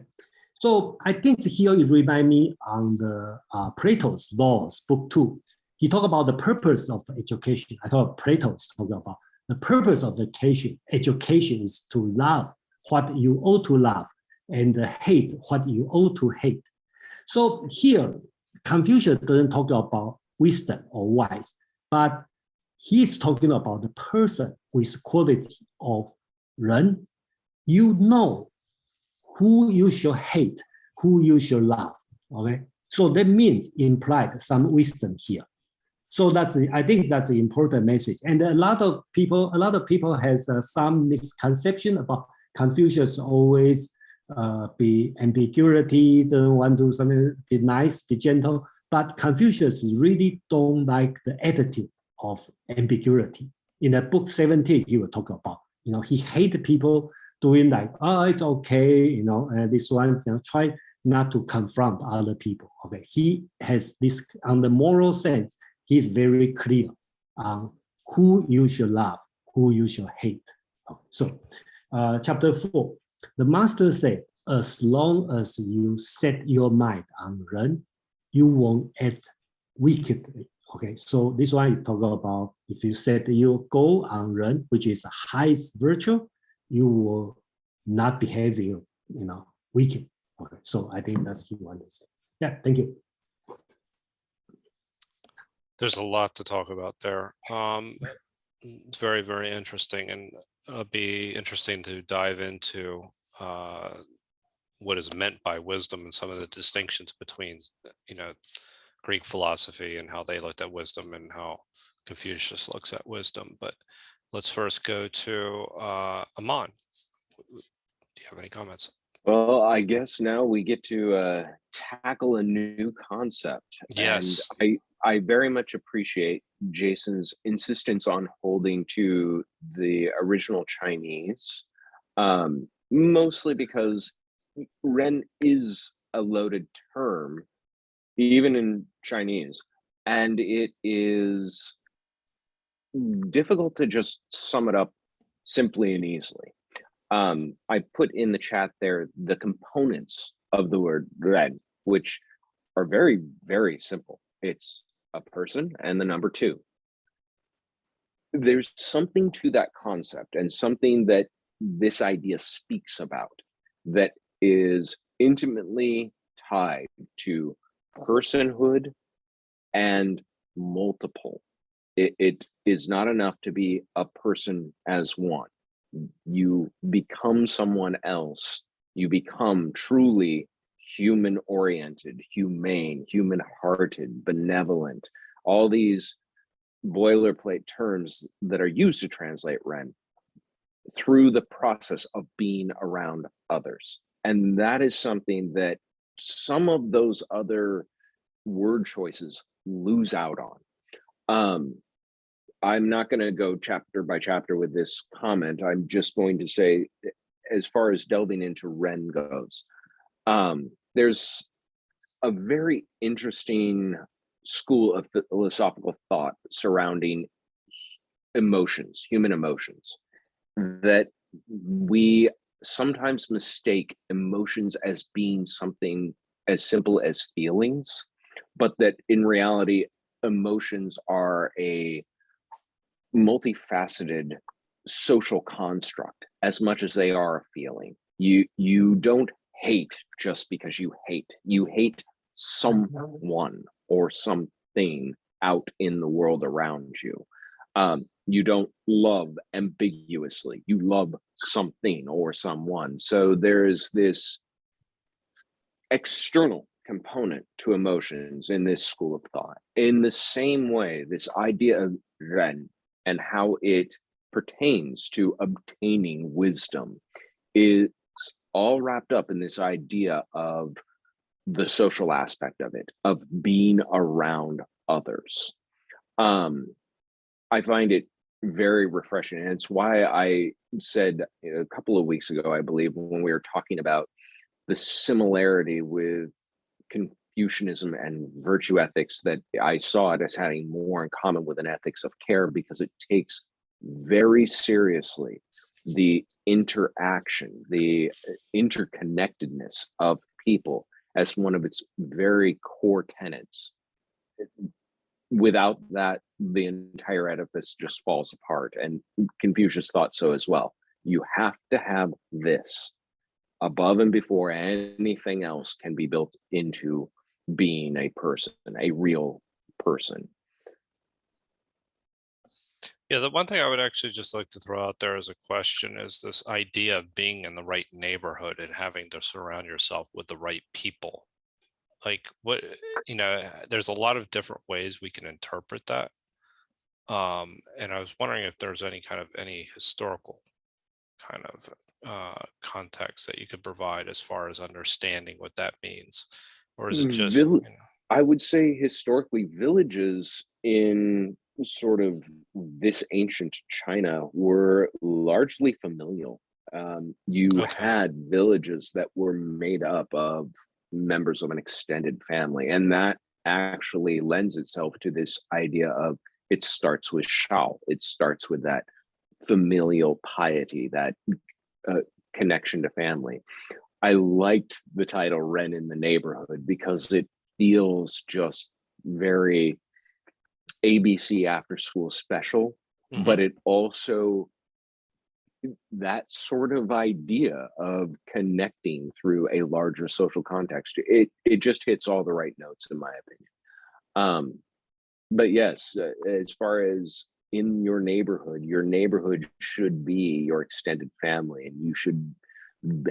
so I think here it reminds me on the Plato's Laws, book 2. He talked about the purpose of education. I thought Plato's talking about the purpose of education. Education is to love what you ought to love and hate what you ought to hate. So here, Confucius doesn't talk about wisdom or wise, but he's talking about the person with quality of ren. You know who you should hate, who you should love. Okay, so that means implied some wisdom here. So I think that's the important message. And a lot of people has some misconception about Confucius always be ambiguity, don't want to do something, be nice, be gentle. But Confucius really don't like the attitude of ambiguity. In the book 17, he will talk about, he hates people doing like, oh, it's okay, you know, and this one, you know, try not to confront other people. Okay, he has this, on the moral sense, he's very clear on who you should love, who you should hate. So, chapter 4, the master said, as long as you set your mind on Ren, you won't act wickedly. Okay, so this one you talk about, if you set your goal on Ren, which is the highest virtue, you will not behave, you know, wicked. Okay, so I think that's what you want to say. Yeah, thank you. There's a lot to talk about there. It's very, very interesting, and it'll be interesting to dive into what is meant by wisdom and some of the distinctions between, you know, Greek philosophy and how they looked at wisdom and how Confucius looks at wisdom. But let's first go to Aman. Do you have any comments? Well, I guess now we get to tackle a new concept. Yes. And I very much appreciate Jason's insistence on holding to the original Chinese, mostly because Ren is a loaded term, even in Chinese, and it is difficult to just sum it up simply and easily. I put in the chat there the components of the word Ren, which are very, very simple. It's a person and the number 2. There's something to that concept and something that this idea speaks about that is intimately tied to personhood and multiple. It is not enough to be a person as one. You become someone else. You become truly human-oriented, humane, human-hearted, benevolent, all these boilerplate terms that are used to translate Ren through the process of being around others. And that is something that some of those other word choices lose out on. I'm not going to go chapter by chapter with this comment. I'm just going to say, as far as delving into Ren goes, there's a very interesting school of philosophical thought surrounding emotions, human emotions, that we sometimes mistake emotions as being something as simple as feelings, but that in reality, emotions are a multifaceted social construct as much as they are a feeling. You don't hate just because you hate. You hate someone or something out in the world around you. You don't love ambiguously. You love something or someone. So there's this external component to emotions in this school of thought. In the same way, this idea of Ren and how it pertains to obtaining wisdom is all wrapped up in this idea of the social aspect of it, of being around others. I find it very refreshing, and it's why I said a couple of weeks ago, I believe, when we were talking about the similarity with Confucianism and virtue ethics, that I saw it as having more in common with an ethics of care, because it takes very seriously the interaction, the interconnectedness of people as one of its very core tenets. Without that, the entire edifice just falls apart, and Confucius thought so as well. You have to have this above and before anything else can be built into being a person, a real person. Yeah, the one thing I would actually just like to throw out there as a question is this idea of being in the right neighborhood and having to surround yourself with the right people. Like, what, you know, there's a lot of different ways we can interpret that. And I was wondering if there's any historical kind of context that you could provide as far as understanding what that means, or is it just, you know? I would say historically, villages in sort of this ancient China were largely familial. You Okay. had villages that were made up of members of an extended family, and that actually lends itself to this idea of it starts with shao. It starts with that familial piety, that connection to family. I liked the title Ren in the Neighborhood because it feels just very ABC after school special, Mhm. but it also, that sort of idea of connecting through a larger social context, it just hits all the right notes in my opinion. But yes, as far as in your neighborhood should be your extended family, and you should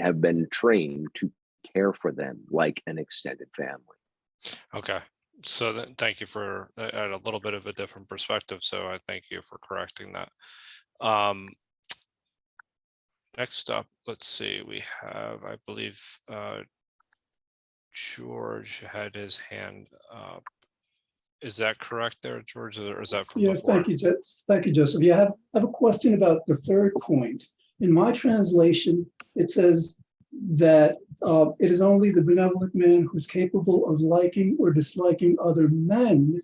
have been trained to care for them like an extended family. Okay. So thank you for a little bit of a different perspective. So I thank you for correcting that. Next up, let's see, we have, I believe, George had his hand up. Is that correct there, George, or is that from Yeah, before? thank you, Joseph. Yeah, I have a question about the third point. In my translation, it says that it is only the benevolent man who's capable of liking or disliking other men.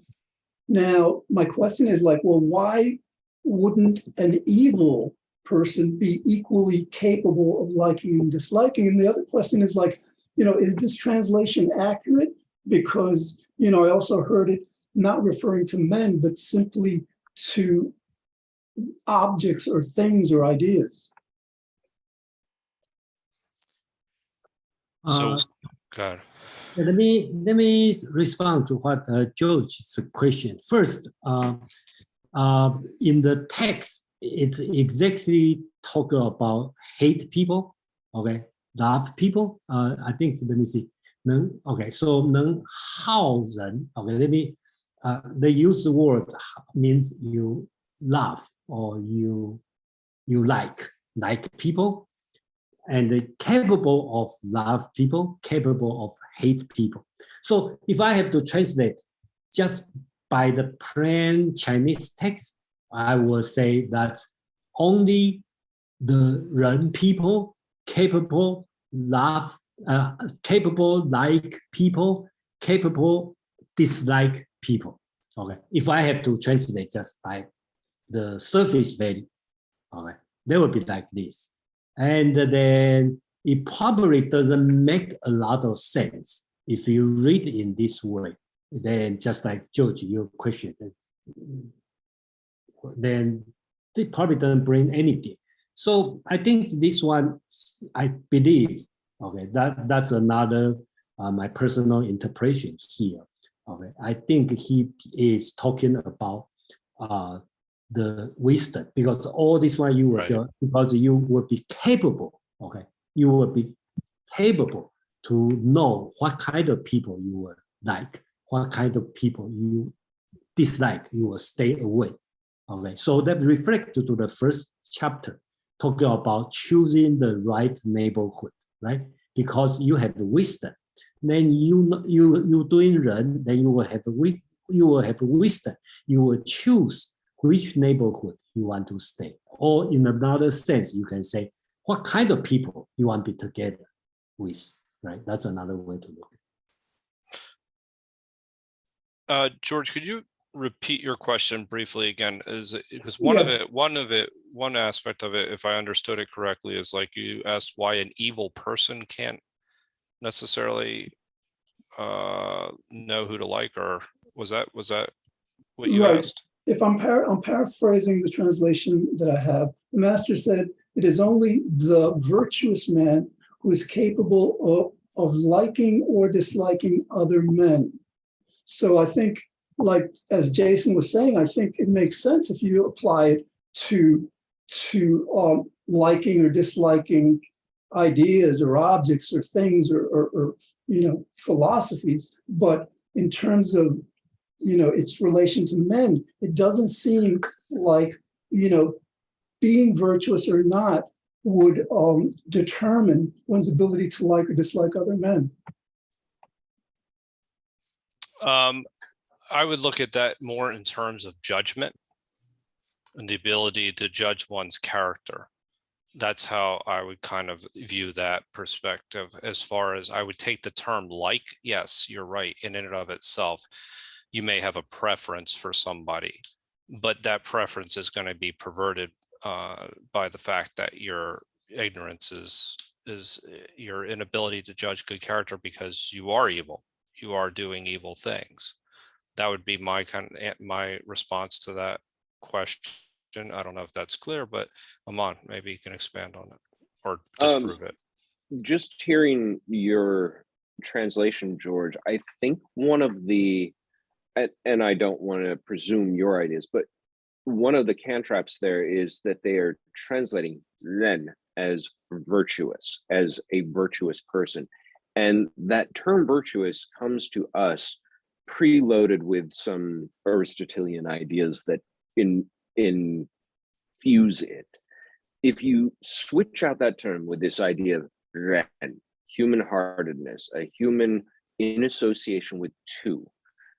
Now, my question is like, well, why wouldn't an evil person be equally capable of liking and disliking? And the other question is like, is this translation accurate? Because, I also heard it not referring to men, but simply to objects or things or ideas. So, God. Let me respond to what George's question. First, in the text, it's exactly talking about hate people, okay, love people. I think, let me see. Okay, so 能好人, okay, they use the word means you love or you like people, and capable of love people, capable of hate people. So if I have to translate just by the plain Chinese text, I will say that only the Ren people capable love, capable like people, capable dislike people. Okay, if I have to translate just by the surface value, okay, they will be like this. And then it probably doesn't make a lot of sense if you read in this way. Then just like George, your question, then it probably doesn't bring anything. So I think this one, I believe, okay, that's another my personal interpretation here. Okay, I think he is talking about the wisdom, because all this one you will Right. because you will be capable, okay, you will be capable to know what kind of people you will like, what kind of people you dislike, you will stay away. Okay, so that reflects to the first chapter, talking about choosing the right neighborhood, right? Because you have the wisdom, then you doing Ren, then you will have wisdom. You will choose which neighborhood you want to stay. Or in another sense, you can say what kind of people you want to be together with, right? That's another way to look at it. George, could you repeat your question briefly again? Because one aspect of it, if I understood it correctly, is like you asked why an evil person can't necessarily know who to like, or was that what you Right. asked? If I'm paraphrasing the translation that I have, the master said, it is only the virtuous man who is capable of liking or disliking other men. So I think, like, as Jason was saying, I think it makes sense if you apply it to liking or disliking ideas or objects or things or philosophies. But in terms of its relation to men, it doesn't seem like being virtuous or not would determine one's ability to like or dislike other men. I would look at that more in terms of judgment and the ability to judge one's character. that's how I would kind of view that perspective. As far as I would take the term like, yes, you're right. In and of itself, you may have a preference for somebody, but that preference is going to be perverted by the fact that your ignorance is your inability to judge good character because you are evil. You are doing evil things. That would be my my response to that question. I don't know if that's clear, but Aman, maybe you can expand on it or disprove it. Just hearing your translation, George, I think one of the, and I don't want to presume your ideas, but one of the cantraps there is that they are translating ren as virtuous, as a virtuous person. And that term virtuous comes to us preloaded with some Aristotelian ideas that infuse it. If you switch out that term with this idea of ren, human-heartedness, a human in association with two,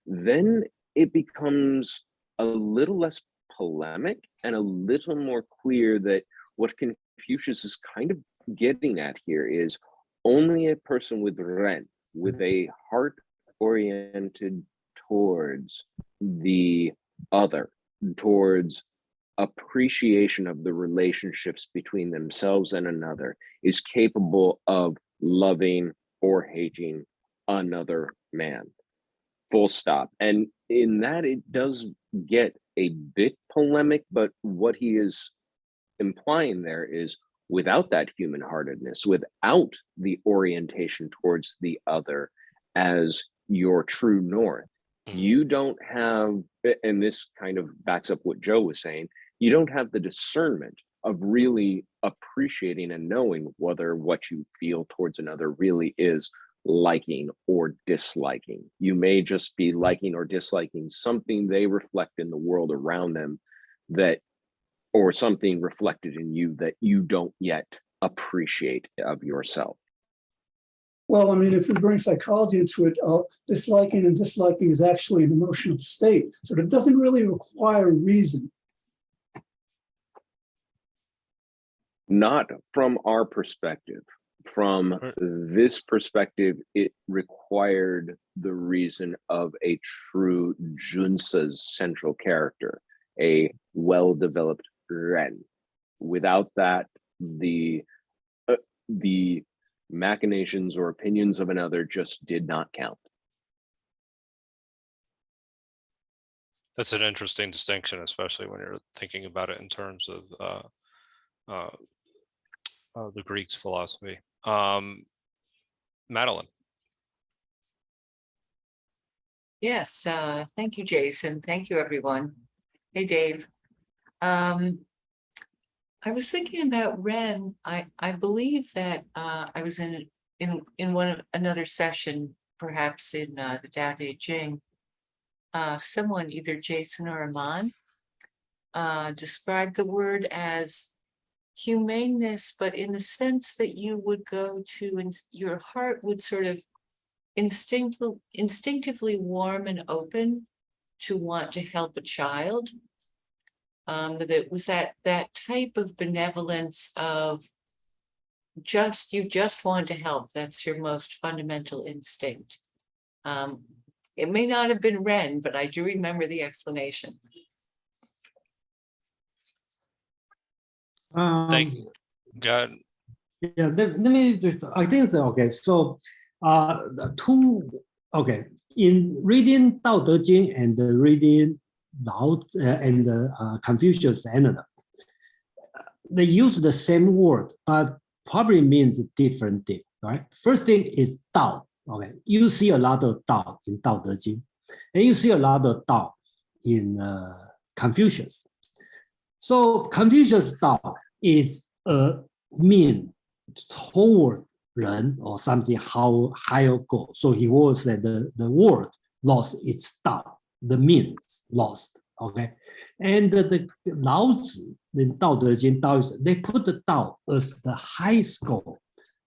then it becomes a little less polemic and a little more clear that what Confucius is kind of getting at here is only a person with ren, with a heart oriented towards the other, towards appreciation of the relationships between themselves and another, is capable of loving or hating another man. Full stop. And in that, it does get a bit polemic, but what he is implying there is without that human-heartedness, without the orientation towards the other as your true north, you don't have, and this kind of backs up what Joe was saying, you don't have the discernment of really appreciating and knowing whether what you feel towards another really is liking or disliking. You may just be liking or disliking something they reflect in the world around them, that, or something reflected in you that you don't yet appreciate of yourself. Well, I mean, if we bring psychology into it, disliking and disliking is actually an emotional state. So it doesn't really require reason. Not from our perspective. From this perspective, it required the reason of a true Junsa's central character, a well-developed ren. Without that, the machinations or opinions of another just did not count. That's an interesting distinction, especially when you're thinking about it in terms of the Greeks' philosophy. Madeline. Yes, thank you, Jason. Thank you, everyone. Hey, Dave. I was thinking about Ren. I believe that I was in another session, perhaps in the Tao Te Ching. Someone, either Jason or Aman, described the word as humaneness, but in the sense that you would go to, and your heart would sort of instinctively warm and open to want to help a child. That was that type of benevolence of you just want to help. That's your most fundamental instinct. It may not have been Ren, but I do remember the explanation. Thank you. God. Yeah, let me just, I think so. Okay, so in reading Tao Te Ching and reading Lao and Confucius Analects, they use the same word, but probably means different thing, right? First thing is Tao. Okay, you see a lot of Tao in Tao Te Ching, and you see a lot of Tao in Confucius. So Confucius Tao is a mean toward Ren or something how higher goal. So he was that the word lost its Tao, the means lost. Okay, and the Laozi in Tao Te Ching, Taoism, they put the Tao as the highest goal.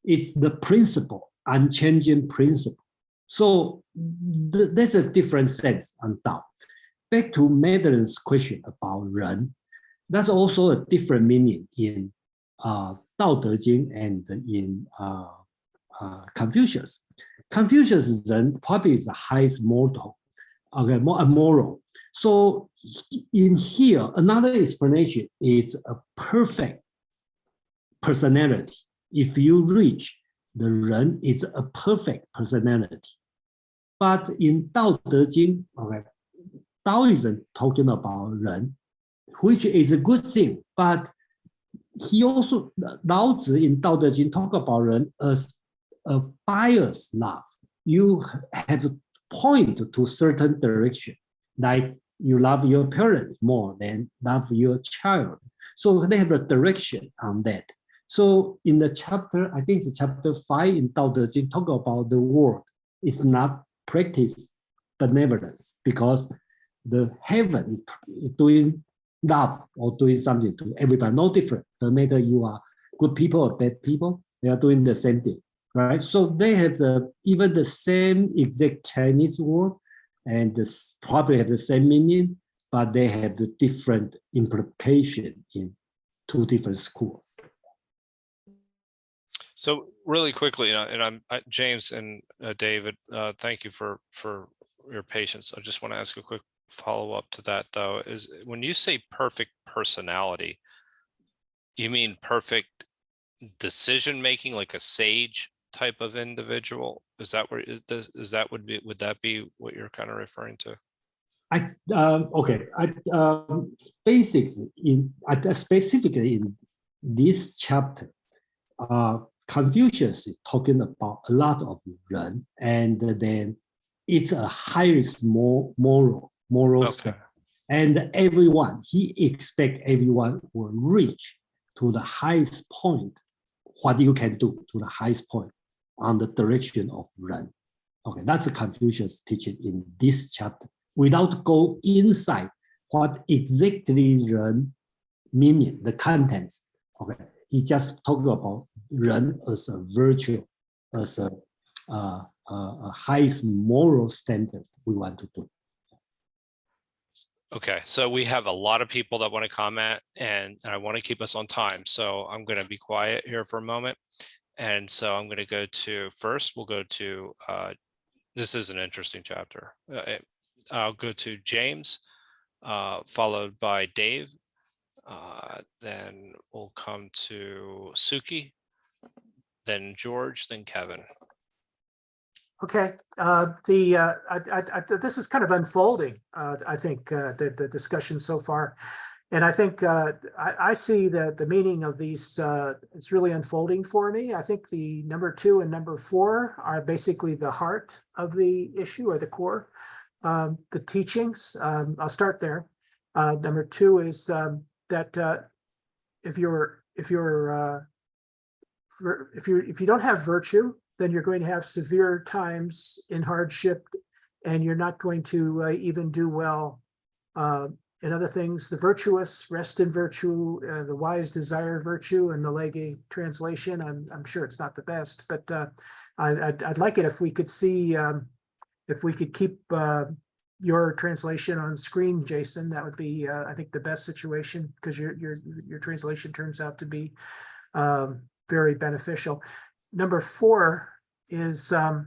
It's the principle, unchanging principle. So there's a different sense on Tao. Back to Madeline's question about Ren, that's also a different meaning in Tao Te Ching and in Confucius. Confucius then probably is the highest moral. Okay, moral. So in here, another explanation is a perfect personality. If you reach the Ren, is a perfect personality. But in Tao Te Ching, okay, Taoism talking about Ren, which is a good thing, but he also, Lao Tzu in Tao Te Ching talk about Ren as a biased love. You have to point to certain direction, like you love your parents more than love your child. So they have a direction on that. So in the chapter, I think it's chapter 5 in Tao Te Ching, talk about the world is not practice benevolence because the heaven is doing love or doing something to everybody, no different. No matter you are good people or bad people, they are doing the same thing, right? So they have even the same exact Chinese word and probably have the same meaning, but they have the different implication in two different schools. So really quickly, and I'm James and David, thank you for your patience. I just want to ask a quick follow-up to that, though, is when you say perfect personality, you mean perfect decision making, like a sage type of individual? Is that where would that be what you're kind of referring to? Basics specifically in this chapter, Confucius is talking about a lot of Ren, and then it's a highest moral step. And everyone, he expects everyone will reach to the highest point, what you can do to the highest point on the direction of Ren. Okay, that's the Confucius teaching in this chapter. Without go inside what exactly Ren meaning, the contents. Okay, he just talked about Ren as a virtue, as a highest moral standard we want to do. Okay, so we have a lot of people that want to comment, and I want to keep us on time. So I'm going to be quiet here for a moment. And so I'm going to go to first, we'll go to, this is an interesting chapter. I'll go to James, followed by Dave. Then we'll come to Suki, then George, then Kevin. Okay, this is kind of unfolding, I think, the discussion so far. And I think I see the meaning of these, it's really unfolding for me. I think the number 2 and number 4 are basically the heart of the issue or the core. The teachings, I'll start there. Number 2 is that if you don't have virtue, then you're going to have severe times in hardship, and you're not going to even do well in other things. The virtuous rest in virtue, the wise desire virtue, and the Legge translation. I'm sure it's not the best, but I'd like it if we could see, if we could keep your translation on screen, Jason. That would be, I think, the best situation, because your translation turns out to be very beneficial. Number 4 is there's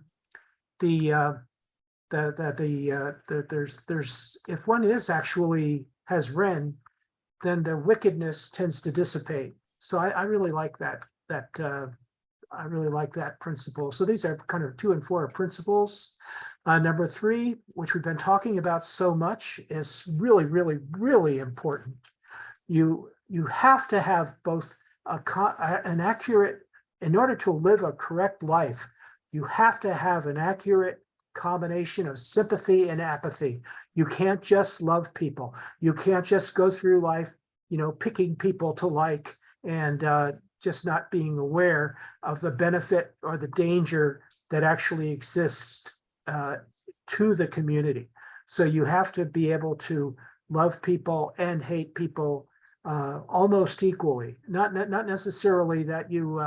if one is actually has Ren, then the wickedness tends to dissipate. So I really like that I really like that principle. So these are kind of 2 and 4 principles. Number 3, which we've been talking about so much, is really, really, really important. You have to have both an accurate, in order to live a correct life, you have to have an accurate combination of sympathy and apathy. You can't just love people. You can't just go through life, picking people to like and just not being aware of the benefit or the danger that actually exists to the community. So you have to be able to love people and hate people almost equally. Not necessarily that you,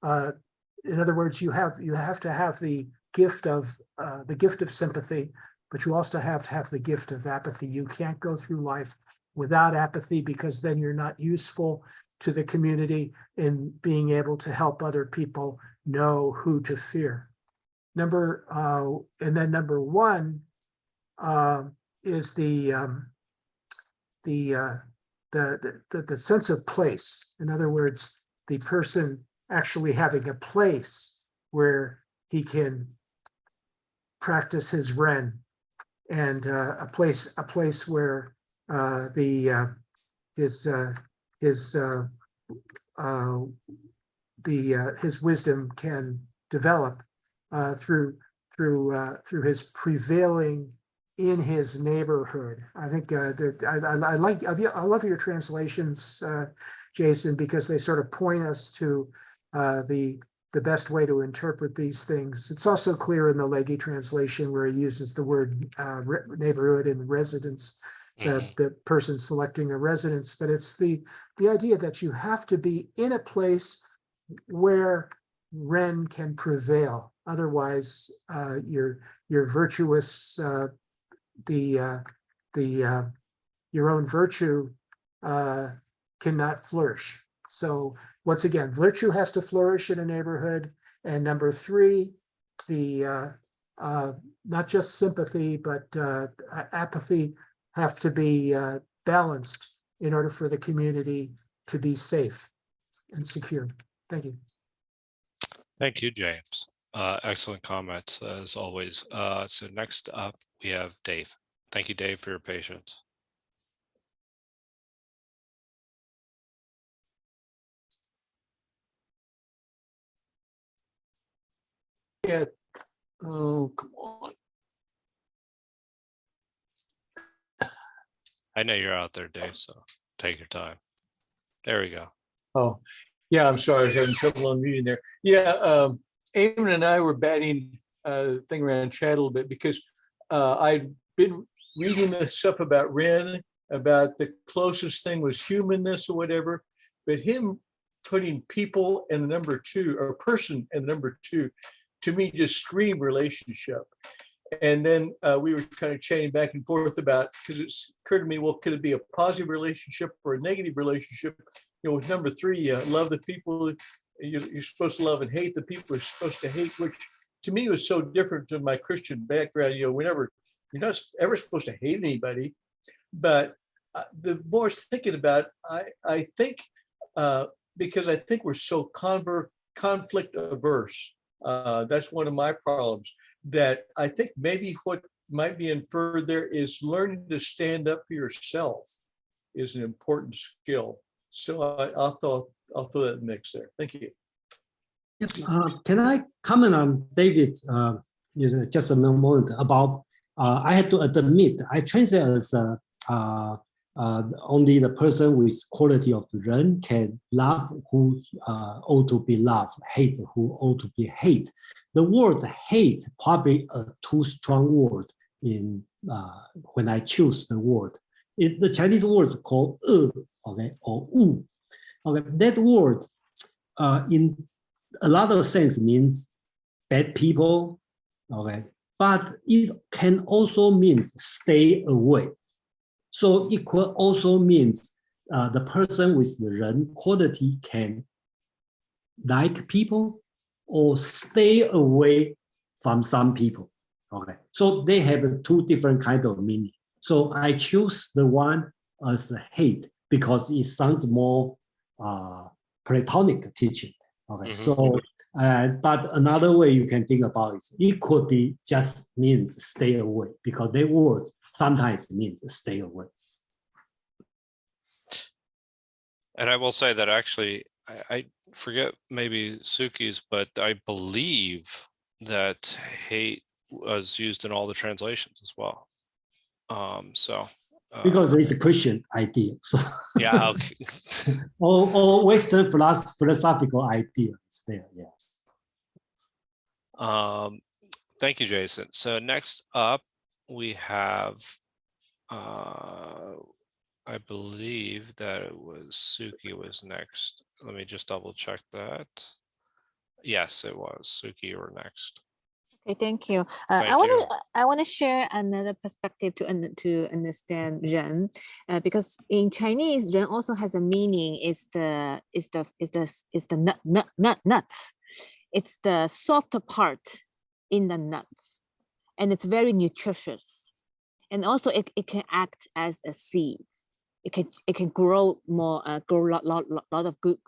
in other words, you have to have the gift of sympathy, but you also have to have the gift of apathy. You can't go through life without apathy, because then you're not useful to the community in being able to help other people know who to fear. And then number one is the sense of place. In other words, the person actually having a place where he can practice his Ren, and a place where his wisdom can develop through his prevailing in his neighborhood. I think I love your translations, Jason, because they sort of point us to the best way to interpret these things. It's also clear in the Legge translation where he uses the word neighborhood and residence, the person selecting a residence. But it's the idea that you have to be in a place where Ren can prevail. Otherwise, your virtuous, your own virtue cannot flourish. So once again, virtue has to flourish in a neighborhood. And number three, the not just sympathy, but apathy have to be balanced in order for the community to be safe and secure. Thank you. Thank you, James. Excellent comments as always. So next up, we have Dave. Thank you, Dave, for your patience. Yeah. Oh, come on. I know you're out there, Dave, so take your time. There we go. Oh, yeah, I'm sorry, I was having trouble unmuting there. Yeah, Eamon and I were batting the thing around chat a little bit because I'd been reading this stuff about Ren, about the closest thing was humanness or whatever, but him putting people in the number two, or person in the number two, to me just screamed relationship. And then we were kind of chatting back and forth about, because it occurred to me, well, could it be a positive relationship or a negative relationship? You know, with number three, love the people you're supposed to love and hate the people you're supposed to hate, which to me was so different from my Christian background. You know, you're not ever supposed to hate anybody. But the more I was thinking about, I think because I think we're so conflict averse. That's one of my problems, that I think maybe what might be inferred there is learning to stand up for yourself is an important skill. So I'll throw that in the mix there. Thank you. Can I comment on David? Just a moment about. I had to admit, I translate as only the person with quality of Ren can love who ought to be loved, hate who ought to be hate. The word hate probably a too strong word in when I choose the word. The Chinese word is called okay, or wu. Okay, that word in a lot of sense means bad people. Okay, but it can also mean stay away. So it could also means the person with the Ren quality can like people or stay away from some people. Okay, so they have two different kinds of meaning. So I choose the one as hate because it sounds more Platonic teaching. Okay, so but another way you can think about it could be just means stay away, because their words sometimes means stay away. And I will say that actually, I forget maybe Suki's, but I believe that hate was used in all the translations as well. Because it's a Christian idea. So yeah, okay. or Western philosophical idea is there. Yeah. Thank you, Jason. So next up, we have, I believe that it was Suki was next. Let me just double check that. Yes, it was. Suki, you were next. Okay, thank you. Thank I want to share another perspective to understand Ren, because in Chinese, Ren also has a meaning. Is the nuts. It's the softer part in the nuts, and it's very nutritious. And also, it can act as a seed. It can grow more, grow lot of good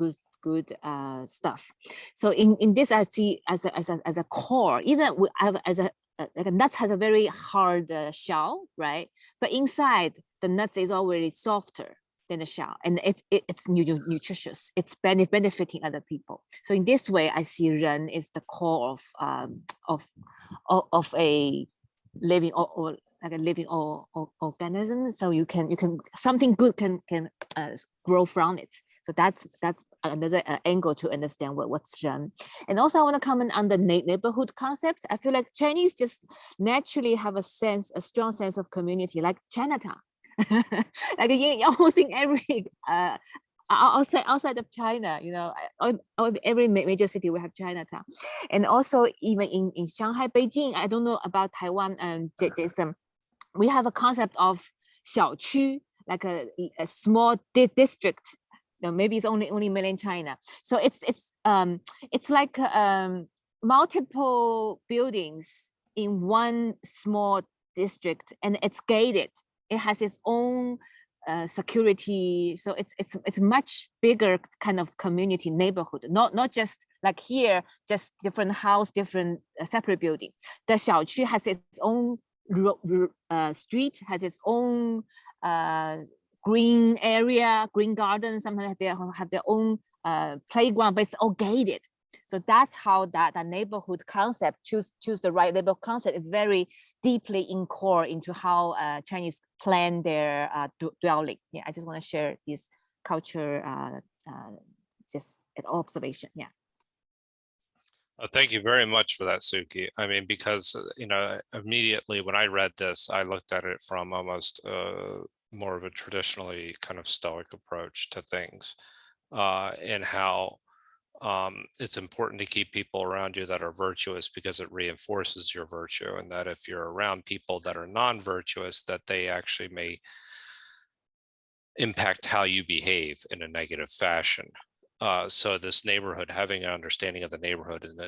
stuff. So in this, I see as a core. Even as a like a nuts has a very hard shell, right? But inside the nuts is already softer than the shell, and it's nutritious. It's benefiting other people. So in this way, I see Ren is the core of a living or like a living organism. So you can something good can grow from it. So that's another angle to understand what's Ren. And also I want to comment on the neighborhood concept. I feel like Chinese just naturally have a strong sense of community, like Chinatown. Like almost in every outside of China, you know, every major city we have Chinatown. And also even in Shanghai, Beijing, I don't know about Taiwan and Jason, we have a concept of 小区, like a small district. Maybe it's only made in China. So it's like multiple buildings in one small district, and it's gated. It has its own security. So it's much bigger kind of community neighborhood. Not just like here, just different house, different separate building. The 小区 has its own street, has its own green area, green garden. Sometimes they have their own playground, but it's all gated. So that's how that neighborhood concept, choose the right neighborhood concept, is very deeply in core into how Chinese plan their dwelling. Yeah, I just want to share this culture, just an observation. Yeah. Thank you very much for that, Suki. I mean, because, you know, immediately when I read this, I looked at it from almost more of a traditionally kind of stoic approach to things, and how it's important to keep people around you that are virtuous because it reinforces your virtue, and that if you're around people that are non-virtuous, that they actually may impact how you behave in a negative fashion. So this neighborhood, having an understanding of the neighborhood and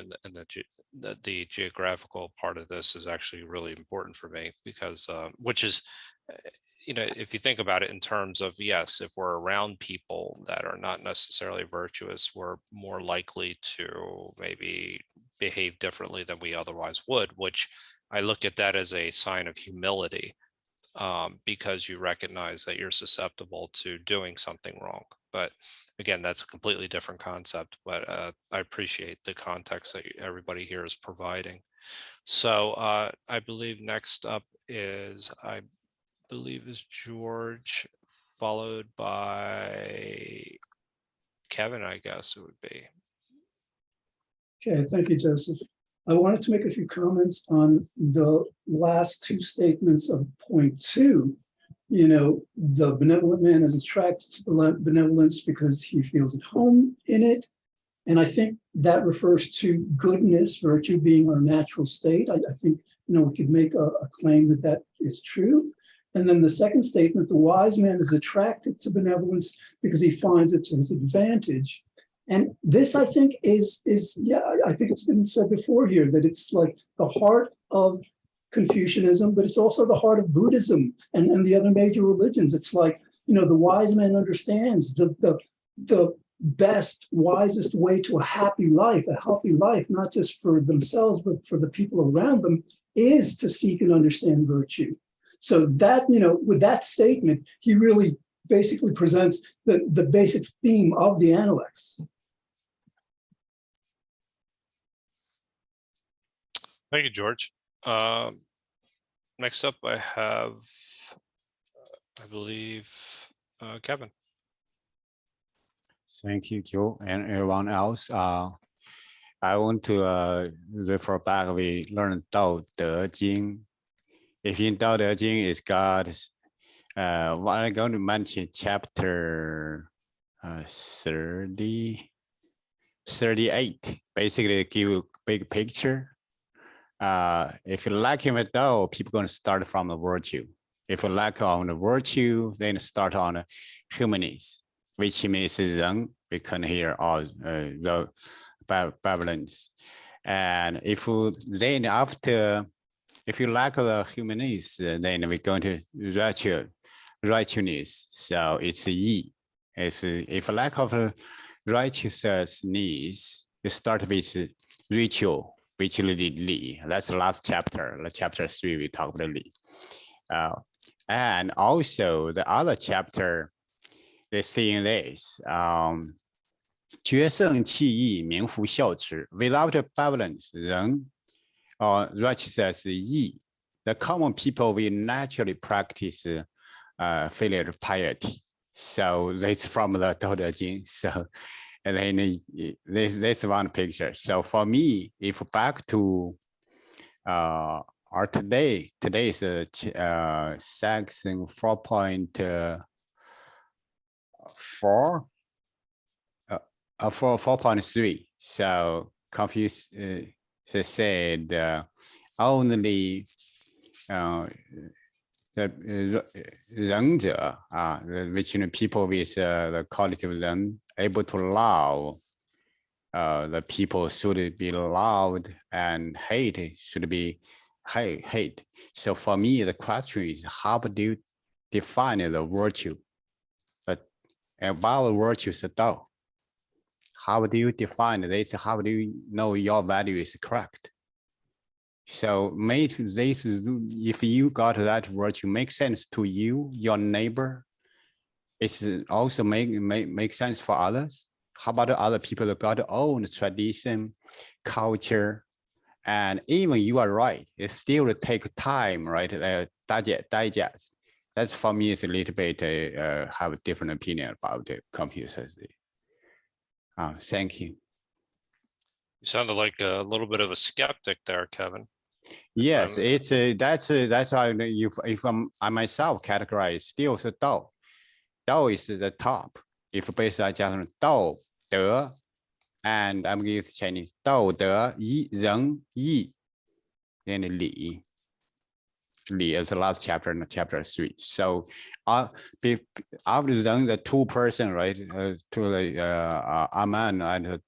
the geographical part of this is actually really important for me, because which is, you know, if you think about it in terms of, yes, if we're around people that are not necessarily virtuous, we're more likely to maybe behave differently than we otherwise would, which I look at that as a sign of humility, because you recognize that you're susceptible to doing something wrong. But again, that's a completely different concept, but I appreciate the context that everybody here is providing. So I believe next up is, is George, followed by Kevin, I guess it would be. Okay, thank you, Joseph. I wanted to make a few comments on the last two statements of point 2. You know, the benevolent man is attracted to benevolence because he feels at home in it. And I think that refers to goodness, virtue being our natural state. I think, you know, we could make a claim that that is true. And then the second statement, the wise man is attracted to benevolence because he finds it to his advantage. And this, I think, is yeah, I think it's been said before here that it's like the heart of Confucianism, but it's also the heart of Buddhism and the other major religions. It's like, you know, the wise man understands the best, wisest way to a happy life, a healthy life, not just for themselves, but for the people around them, is to seek and understand virtue. So that, you know, with that statement, he really basically presents the basic theme of the Analects. Thank you, George. Next up, I have, I believe, Kevin. Thank you, Joe, and everyone else. I want to refer back. We learned Tao Te Ching. If in Tao Te Ching is God's, what I'm going to mention, chapter 38. Basically, give a big picture. If you lack in the Tao, people going to start from the virtue. If you lack on the virtue, then start on the humanism, which means Ren. We can hear all the Babylons. And if you, then after, if you lack the humanism, then we're going to righteousness. So it's Yi. It's if lack of righteousness, you start with ritual, which is Li. That's the last chapter. Chapter 3, we talk about Li. And also the other chapter, they're saying this. 决胜弃义，名副孝慈. Without balance, 人 or righteousness, 义, the common people will naturally practice filial piety. So that's from the Tao Te Ching. So, and then this one picture. So for me, if back to our today's section 4.4. 4.3. So Confucius said only the 仁者, which people with the quality of Ren, able to love the people should be loved, and hate should be hate. So for me, the question is, how do you define the virtue? But about virtues, the Tao. How do you define this? How do you know your value is correct? So make this, if you got that virtue, make sense to you, your neighbor. It's also make sense for others. How about other people that got their own tradition, culture, and even you are right, it still take time, right? Digest. That's for me is a little bit have a different opinion about the Confucius. Thank you. You sounded like a little bit of a skeptic there, Kevin. Yes, it's that's how if I myself categorize still the Tao. Tao is the top. If based on just Tao, De, and I'm going to use Chinese Tao, De, Yi, Ren, Yi, then Li. Li is the last chapter in chapter 3. So after Ren, the two person, right, to the Aman and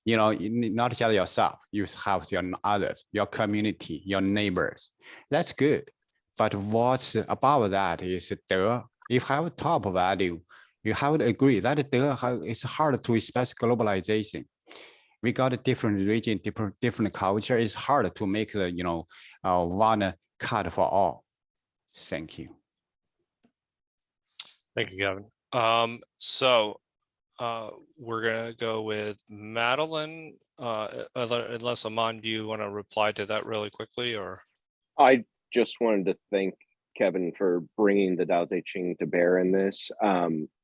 you know, not just yourself, you have your others, your community, your neighbors. That's good. But what's above that is the, if you have top value, you have to agree that it's hard to express globalization. We got a different region, different culture. It's hard to make the, you know, one cut for all. Thank you. Thank you, Kevin. So we're gonna go with Madeline, unless Aman, do you want to reply to that really quickly, or? I just wanted to thank Kevin for bringing the Tao Te Ching to bear in this.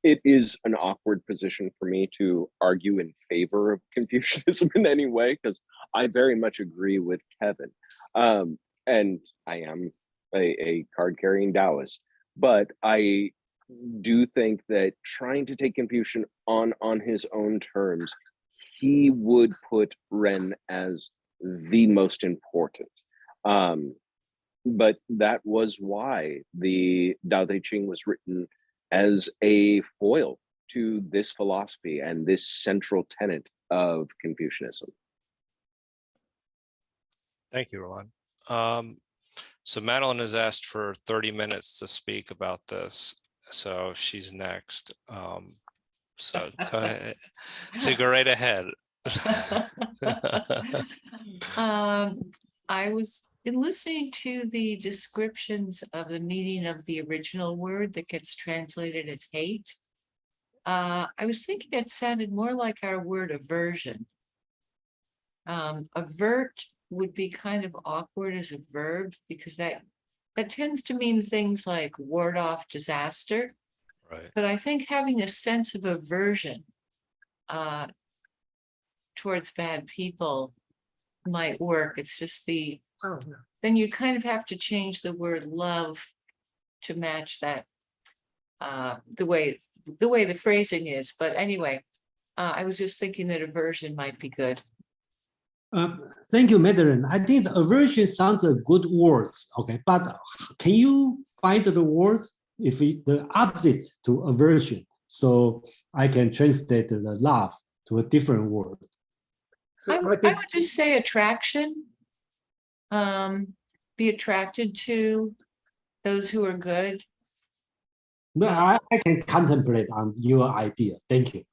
It is an awkward position for me to argue in favor of Confucianism in any way, because I very much agree with Kevin. And I am a card-carrying Taoist, but I do think that trying to take Confucius on his own terms, he would put Ren as the most important. But that was why the Tao Te Ching was written as a foil to this philosophy and this central tenet of Confucianism. Thank you, Roland. So Madeline has asked for 30 minutes to speak about this. So she's next. So go ahead. So go right ahead. I was listening to the descriptions of the meaning of the original word that gets translated as hate. I was thinking it sounded more like our word aversion. Avert would be kind of awkward as a verb, because that tends to mean things like ward off disaster. Right. But I think having a sense of aversion towards bad people might work. It's just then you kind of have to change the word love to match that, the way the phrasing is. But anyway, I was just thinking that aversion might be good. Thank you, Madeline. I think aversion sounds a good words, okay, but can you find the words if the opposite to aversion? So I can translate the love to a different word. So I it would might be- I would just say attraction. Be attracted to those who are good. No, I can contemplate on your idea. Thank you.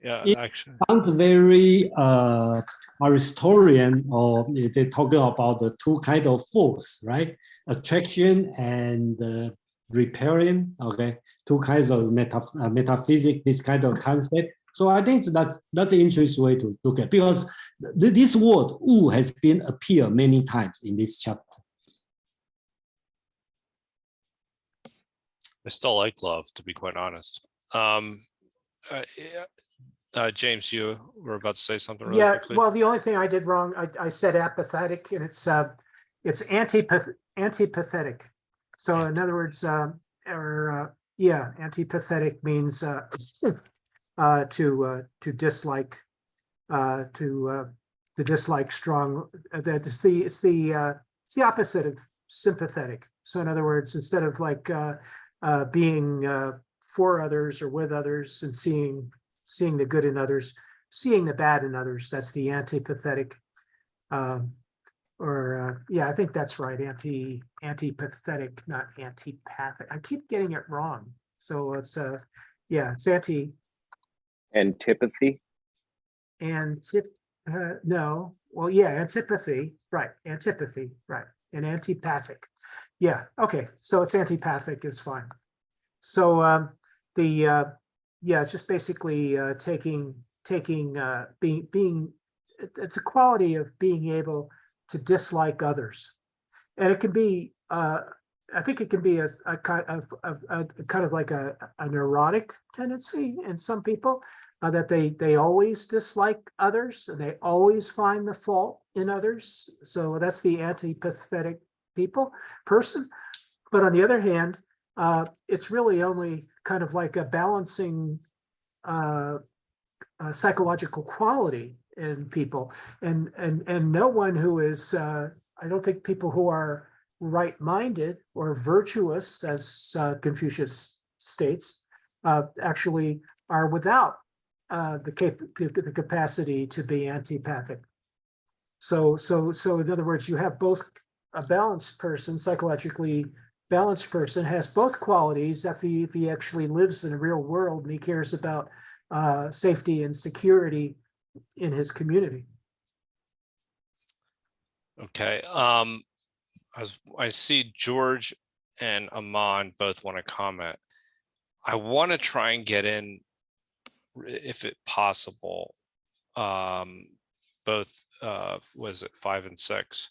Yeah, It- actually. Sounds very Aristotelian, or they're talking about the two kind of force, right? Attraction and repelling. Okay, two kinds of metaphysics. This kind of concept. So I think that's an interesting way to look at, because this word "wu" has been appear many times in this chapter. I still like love, to be quite honest. James, you were about to say something really Yeah, quickly. well, the only thing I did wrong, I said apathetic, and it's antipathetic. So in other words, antipathetic means to dislike, to dislike strong. That is it's the opposite of sympathetic. So in other words, instead of like being for others or with others and seeing the good in others, seeing the bad in others, that's the antipathetic. I think that's right. Antipathetic, not antipathic. I keep getting it wrong. So it's it's Antipathy. antipathy, right? Antipathy, right? And antipathic. Yeah, okay. So it's antipathic is fine. So it's just basically being it's a quality of being able to dislike others, and it can be I think it can be a kind of like a neurotic tendency in some people, that they always dislike others and they always find the fault in others. So that's the antipathetic person. But on the other hand, it's really only kind of like a balancing psychological quality in people, and no one who is I don't think people who are right-minded or virtuous, as Confucius states, actually are without the capacity to be antipathic. So in other words, you have both a balanced person, psychologically balanced person, has both qualities if he actually lives in the real world and he cares about safety and security in his community. Okay. I see George and Aman both want to comment. I want to try and get in, if it possible, both was it 5 and 6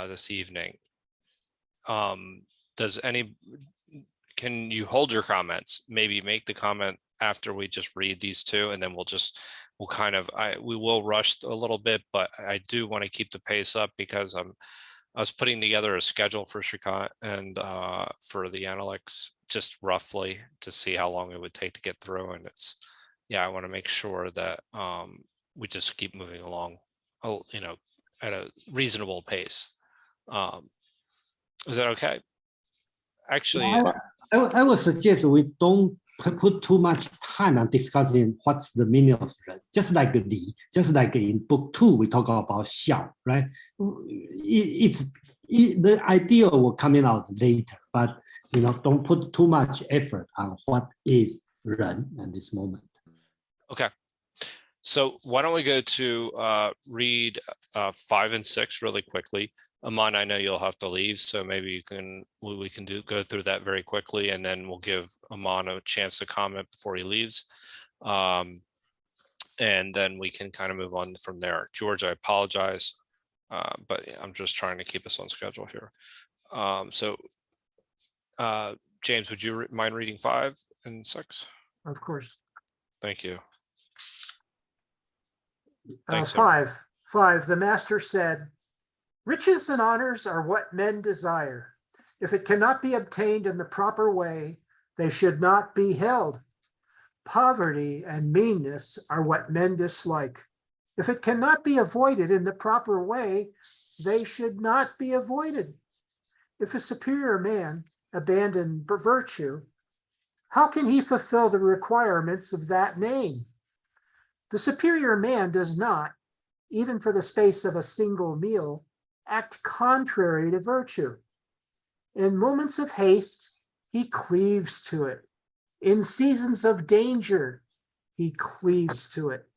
this evening. Can you hold your comments? Maybe make the comment after we just read these two, and then we will rush a little bit, but I do want to keep the pace up because I was putting together a schedule for Shikant and for the Analects, just roughly to see how long it would take to get through. And I want to make sure that we just keep moving along, at a reasonable pace. Is that okay? Actually, I would suggest we don't put too much time on discussing what's the meaning of ren. Just like just like in book 2, we talk about xiao, right? The idea will coming out later, but don't put too much effort on what is ren at this moment. okay. So why don't we go to read 5 and 6 really quickly. Aman, I know you'll have to leave, so maybe we can go through that very quickly, and then we'll give Aman a chance to comment before he leaves. And then we can kind of move on from there. George, I apologize, but I'm just trying to keep us on schedule here. James, would you mind reading 5 and 6? Of course. Thank you. 5. The master said, "Riches and honors are what men desire. If it cannot be obtained in the proper way, they should not be held. Poverty and meanness are what men dislike. If it cannot be avoided in the proper way, they should not be avoided. If a superior man abandon virtue, how can he fulfill the requirements of that name? The superior man does not, even for the space of a single meal, act contrary to virtue. In moments of haste, he cleaves to it. In seasons of danger, he cleaves to it.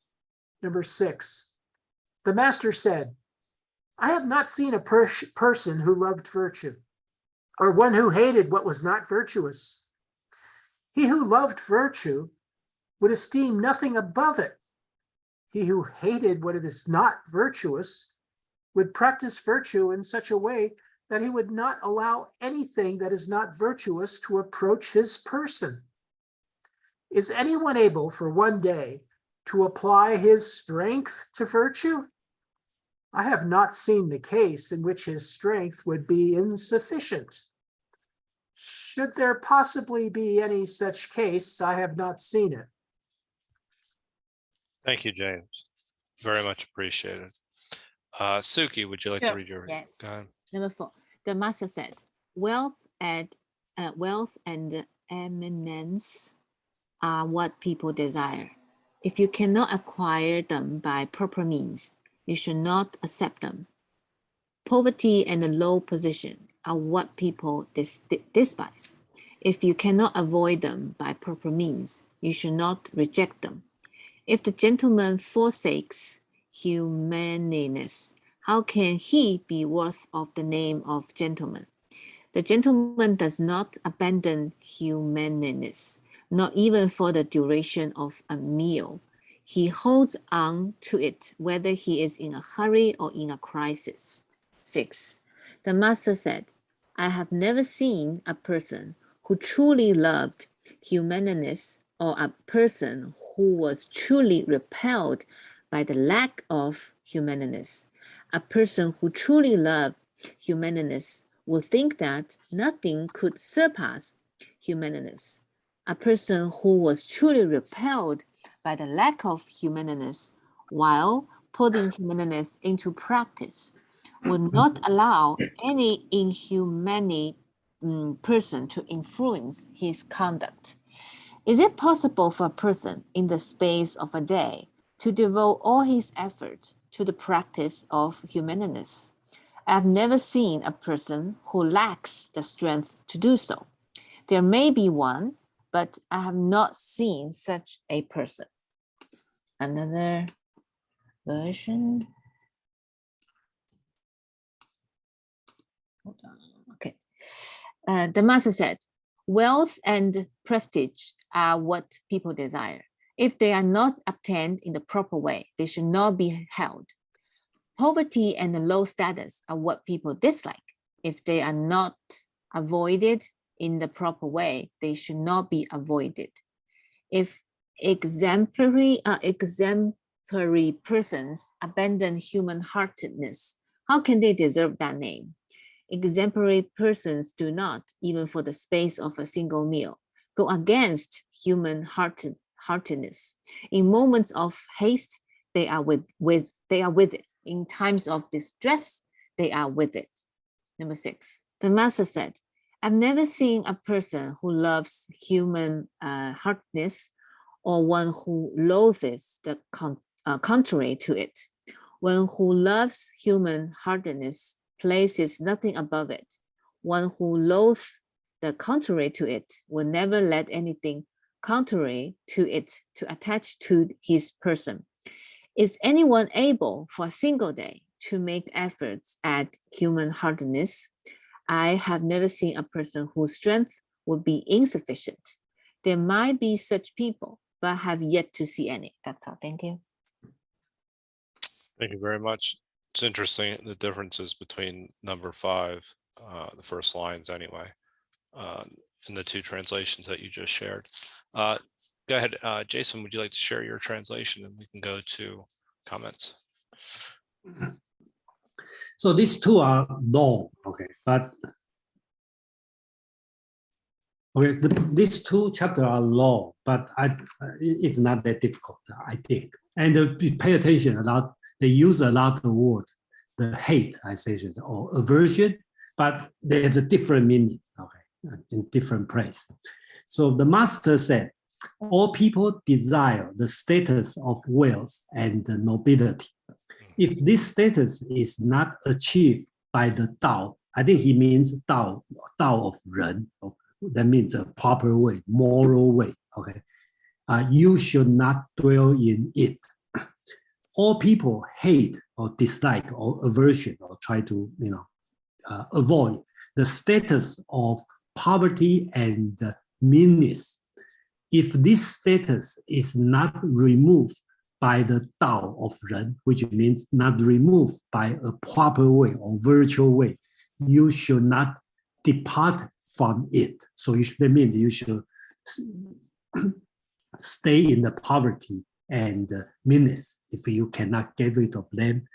Number 6, the master said, I have not seen a person who loved virtue, or one who hated what was not virtuous. He who loved virtue would esteem nothing above it. He who hated what is not virtuous would practice virtue in such a way that he would not allow anything that is not virtuous to approach his person. Is anyone able for one day to apply his strength to virtue? I have not seen the case in which his strength would be insufficient. Should there possibly be any such case, I have not seen it. Thank you, James. Very much appreciated. Suki, would you like to read your? Yes. Go ahead. Number 4, the master said, wealth and eminence are what people desire. If you cannot acquire them by proper means, you should not accept them. Poverty and a low position are what people despise. If you cannot avoid them by proper means, you should not reject them. If the gentleman forsakes humaneness, how can he be worth of the name of gentleman? The gentleman does not abandon humaneness, not even for the duration of a meal. He holds on to it whether he is in a hurry or in a crisis. 6, the master said, I have never seen a person who truly loved humaneness or a person who was truly repelled by the lack of humaneness. A person who truly loved humaneness would think that nothing could surpass humaneness. A person who was truly repelled by the lack of humaneness while putting humaneness into practice would not allow any inhumane person to influence his conduct. Is it possible for a person in the space of a day to devote all his effort to the practice of humaneness? I have never seen a person who lacks the strength to do so. There may be one, but I have not seen such a person. Another version. Hold on. Okay. The master said, wealth and prestige are what people desire. If they are not obtained in the proper way, they should not be held. Poverty and low status are what people dislike. If they are not avoided in the proper way, they should not be avoided. If exemplary persons abandon human-heartedness, how can they deserve that name? Exemplary persons do not, even for the space of a single meal, go against human-heartedness. In moments of haste, they are with it. In times of distress, they are with it. Number 6, the master said, I've never seen a person who loves human hardness or one who loathes the contrary to it. One who loves human hardness places nothing above it. One who loathes the contrary to it will never let anything contrary to it to attach to his person. Is anyone able for a single day to make efforts at human hardness? I have never seen a person whose strength would be insufficient. There might be such people, but I have yet to see any. That's all. Thank you. Thank you very much. It's interesting the differences between number 5, the first lines anyway, in the 2 translations that you just shared. Go ahead, Jason, would you like to share your translation and we can go to comments? So these 2 are long, okay, but Okay, these two chapters are long, but it's not that difficult, I think. And pay attention a lot. They use a lot of word, the hate, I say, or aversion, but they have a different meaning, okay, in different place. So the master said, all people desire the status of wealth and the nobility. If this status is not achieved by the Tao, I think he means Tao of Ren. That means a proper way, moral way. Okay, you should not dwell in it. All people hate or dislike or aversion or try to, avoid the status of poverty and meanness. If this status is not removed by the Tao of Ren, which means not removed by a proper way or virtual way, you should not depart from it. So that means you should stay in the poverty and meanness if you cannot get rid of them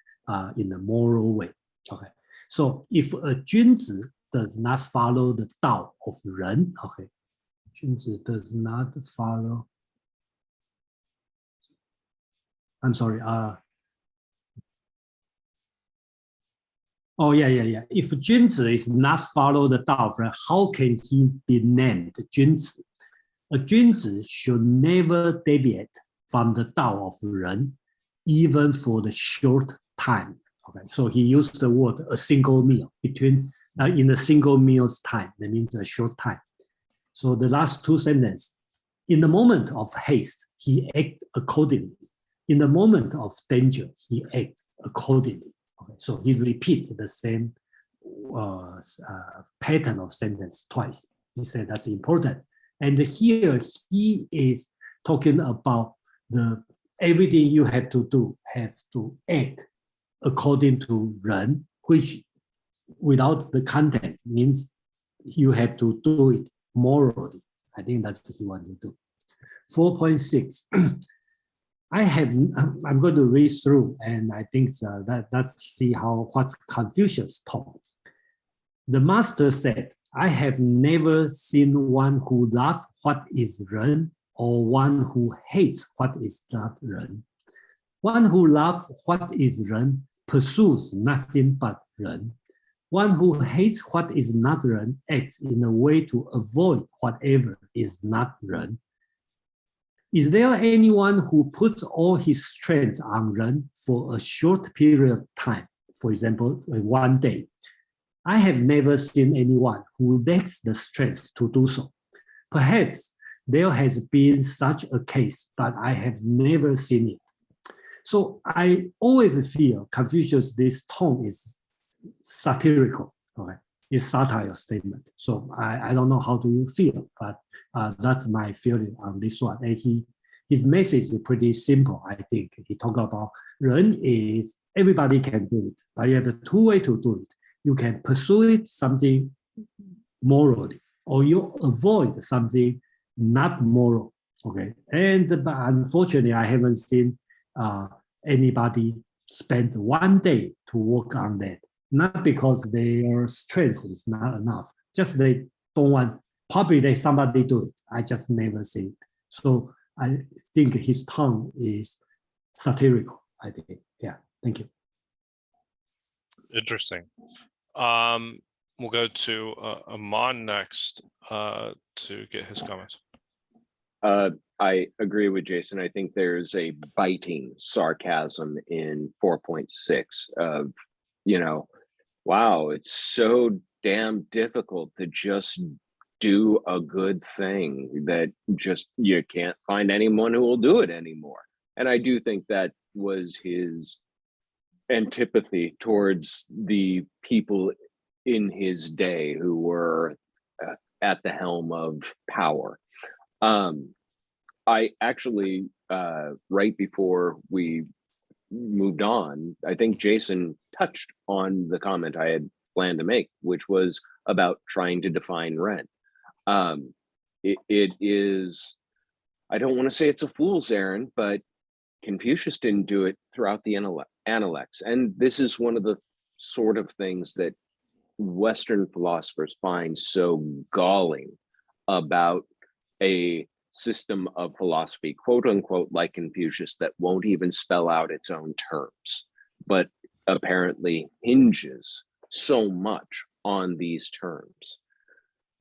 in a moral way. Okay. So if a Junzi does not follow the Tao of Ren, okay, Junzi does not follow. I'm sorry. Oh, yeah. If Junzi is not follow the Tao of Ren, how can he be named Junzi? A Junzi should never deviate from the Tao of Ren, even for the short time. Okay, so he used the word a single meal between in a single meal's time. That means a short time. So the last two sentences, in the moment of haste, he acts accordingly. In the moment of danger, he acts accordingly. Okay, so he repeats the same pattern of sentence twice. He said that's important. And here he is talking about everything you have to do, have to act according to Ren, which without the content means you have to do it morally. I think that's what he wants to do. 4.6. I'm going to read through, and I think let's see what's Confucius taught. The master said, I have never seen one who loves what is Ren or one who hates what is not Ren. One who loves what is Ren pursues nothing but Ren. One who hates what is not Ren acts in a way to avoid whatever is not Ren. Is there anyone who puts all his strength on Ren for a short period of time, for example, 1 day? I have never seen anyone who lacks the strength to do so. Perhaps there has been such a case, but I have never seen it. So I always feel Confucius, this tone is satirical, okay? It's satire statement. So I don't know how do you feel, but that's my feeling on this one. And his message is pretty simple, I think. He talked about Ren is everybody can do it, but you have 2 ways to do it. You can pursue it something morally, or you avoid something not moral. Okay, but unfortunately, I haven't seen anybody spend 1 day to work on that. Not because their strength is not enough, just they don't want. Probably somebody do it. I just never see it. So I think his tongue is satirical. I think. Yeah. Thank you. Interesting. We'll go to Amon next to get his comments. I agree with Jason. I think there's a biting sarcasm in 4.6 of, wow, it's so damn difficult to just do a good thing that just you can't find anyone who will do it anymore. And I do think that was his antipathy towards the people in his day who were at the helm of power. I actually, right before we moved on, I think Jason touched on the comment I had planned to make, which was about trying to define Ren. It is, I don't want to say it's a fool's errand, but Confucius didn't do it throughout the Analects. And this is one of the sort of things that Western philosophers find so galling about a system of philosophy, quote unquote, like Confucius, that won't even spell out its own terms, but apparently hinges so much on these terms.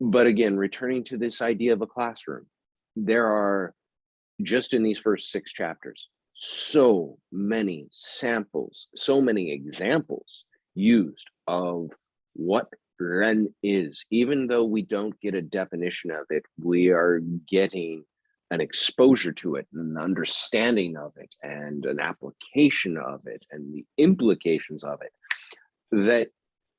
But again, returning to this idea of a classroom, there are, just in these first 6 chapters, so many samples, so many examples used of what Ren is. Even though we don't get a definition of it, we are getting an exposure to it, an understanding of it, and an application of it, and the implications of it, that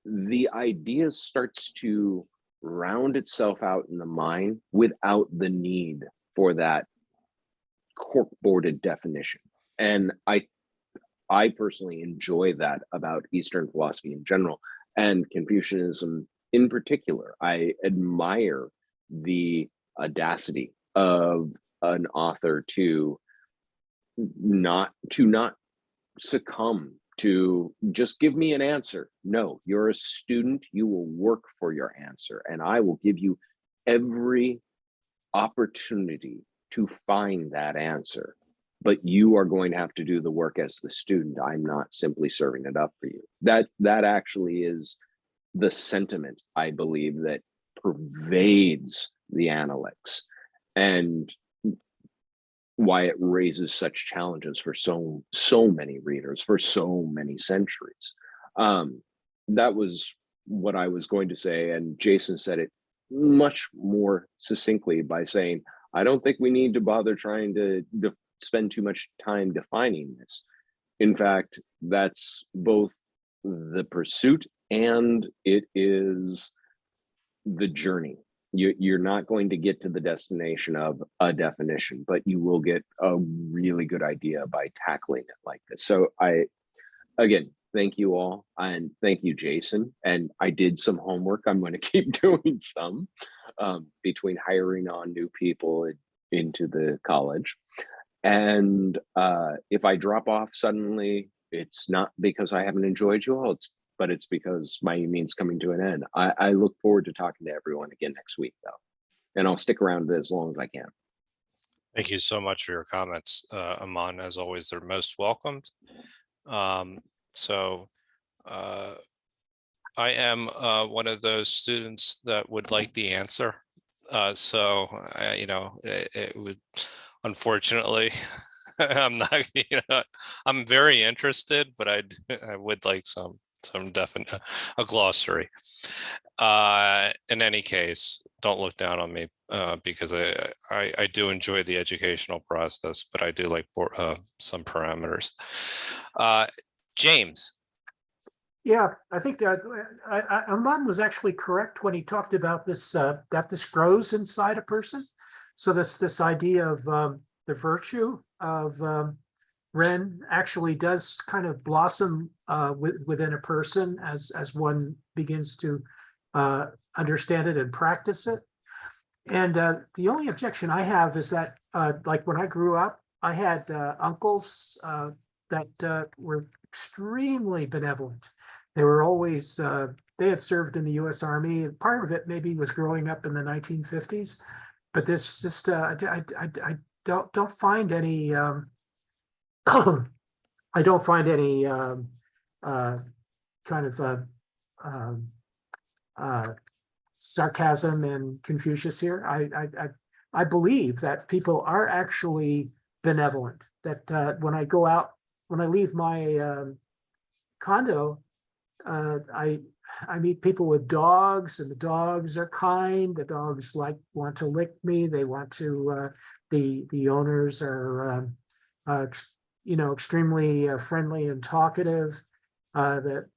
the idea starts to round itself out in the mind without the need for that corkboarded definition. And I personally enjoy that about Eastern philosophy in general, and Confucianism in particular. I admire the audacity of an author to not succumb to just give me an answer. No, you're a student, you will work for your answer, and I will give you every opportunity to find that answer. But you are going to have to do the work as the student. I'm not simply serving it up for you. That actually is the sentiment, I believe, that pervades the Analects, and why it raises such challenges for so many readers for so many centuries. That was what I was going to say, and Jason said it much more succinctly by saying, I don't think we need to bother trying to spend too much time defining this. In fact, that's both the pursuit and it is the journey. You're not going to get to the destination of a definition, but you will get a really good idea by tackling it like this. So again, thank you all, and thank you, Jason. And I did some homework. I'm going to keep doing some between hiring on new people into the college. And if I drop off suddenly, it's not because I haven't enjoyed you all, but it's because my evening's coming to an end. I look forward to talking to everyone again next week, though. And I'll stick around as long as I can. Thank you so much for your comments, Aman. As always, they're most welcomed. I am one of those students that would like the answer. It would, unfortunately, I'm not, I'm very interested, but I would like some definite, a glossary. In any case, don't look down on me because I do enjoy the educational process, but I do like some parameters. James. Yeah, I think that Aman was actually correct when he talked about this, that this grows inside a person. So this idea of the virtue of Ren actually does kind of blossom within a person as one begins to understand it and practice it. And the only objection I have is that, like when I grew up, I had uncles that were extremely benevolent. They were always, they had served in the U.S. Army. Part of it maybe was growing up in the 1950s, but this just, I don't find any, I don't find any kind of sarcasm in Confucius here. I believe that people are actually benevolent, that when I go out, when I leave my condo, I meet people with dogs, and the dogs are kind. The dogs want to lick me. They want to. The owners are, extremely friendly and talkative. That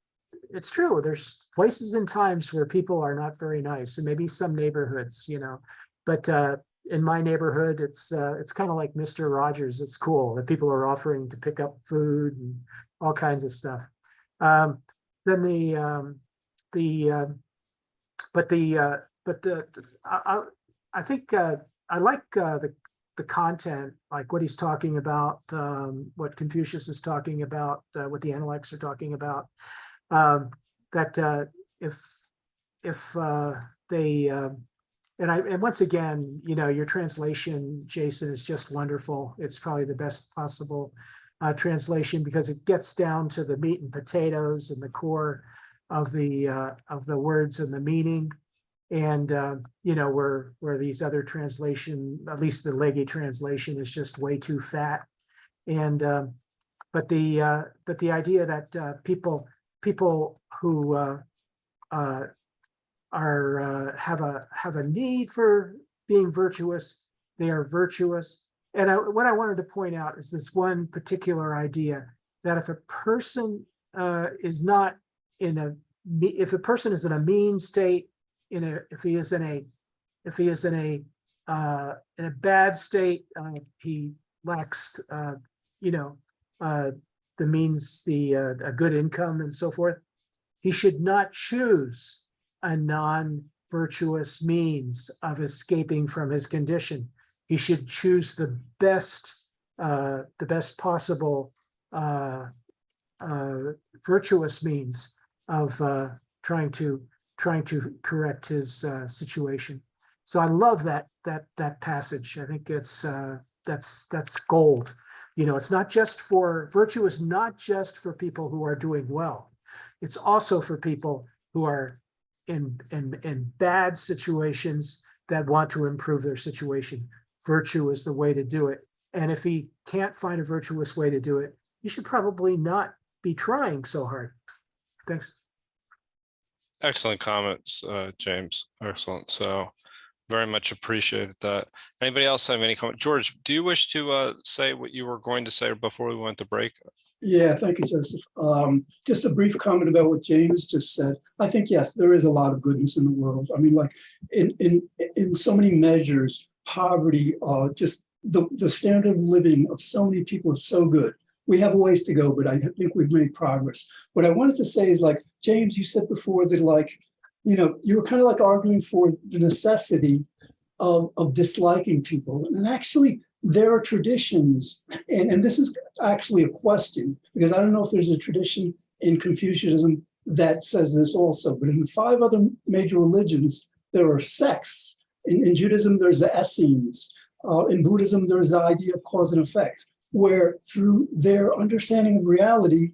it's true. There's places and times where people are not very nice, and maybe some neighborhoods, but in my neighborhood, it's kind of like Mr. Rogers. It's cool that people are offering to pick up food and all kinds of stuff. Then I think I like the content, like what he's talking about, what Confucius is talking about, what the Analects are talking about. That if they and once again, your translation, Jason, is just wonderful. It's probably the best possible translation because it gets down to the meat and potatoes and the core of the words and the meaning. And where these other translation, at least the Legge translation, is just way too fat. And but the idea that people who have a need for being virtuous, they are virtuous. And what I wanted to point out is this one particular idea that if a person is not if a person is in a mean state, if he is in a bad state, he lacks the means, a good income and so forth, he should not choose a non-virtuous means of escaping from his condition. He should choose the best possible virtuous means of trying to correct his situation. So I love that passage. I think that's gold. It's not just for virtue is not just for people who are doing well. It's also for people who are in bad situations that want to improve their situation. Virtue is the way to do it. And if he can't find a virtuous way to do it, you should probably not be trying so hard. Thanks. Excellent comments, James. Excellent. So very much appreciated that. Anybody else have any comment? George, do you wish to say what you were going to say before we went to break? Yeah, thank you, Joseph. Just a brief comment about what James just said. I think, yes, there is a lot of goodness in the world. I mean, like in so many measures, poverty, just the standard of living of so many people is so good. We have a ways to go, but I think we've made progress. What I wanted to say is, like, James, you said before that, like, you were kind of like arguing for the necessity of disliking people. And actually, there are traditions, and this is actually a question, because I don't know if there's a tradition in Confucianism that says this also, but in the 5 other major religions, there are sects. In Judaism, there's the Essenes. In Buddhism, there's the idea of cause and effect, where through their understanding of reality,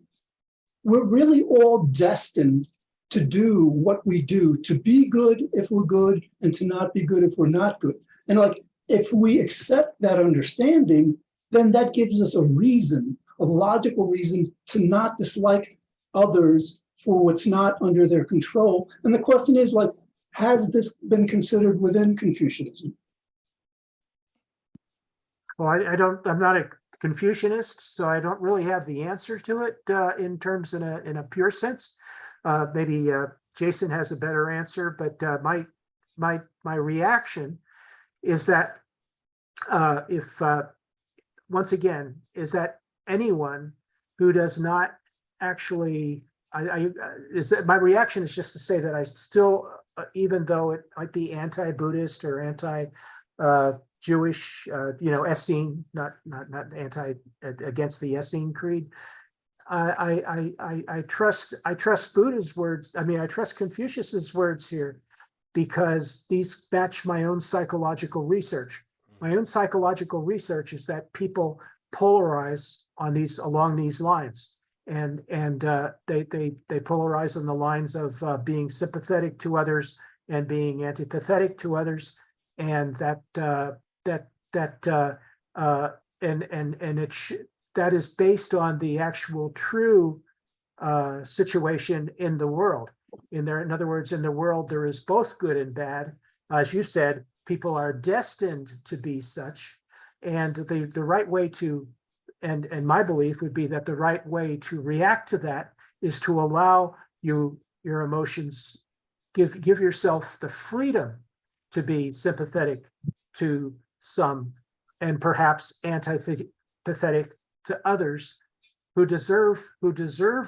we're really all destined to do what we do, to be good if we're good, and to not be good if we're not good. And like, if we accept that understanding, then that gives us a reason, a logical reason to not dislike others for what's not under their control. And the question is, like, has this been considered within Confucianism? Well, I'm not a Confucianist, so I don't really have the answer to it in terms in a pure sense. Maybe Jason has a better answer, but my reaction is that once again, is that anyone who does not actually, my reaction is just to say that I still, even though it might be anti-Buddhist or anti-Jewish, Essene, not anti against the Essene creed. I trust Buddha's words. I mean, I trust Confucius's words here because these match my own psychological research. My own psychological research is that people polarize along these lines, and they polarize on the lines of being sympathetic to others and being antipathetic to others, and that is based on the actual true situation in the world. In other words, in the world, there is both good and bad. As you said, people are destined to be such. And the right way to, and my belief would be that the right way to react to that is to allow your emotions, give yourself the freedom to be sympathetic to some and perhaps antipathetic to others who deserve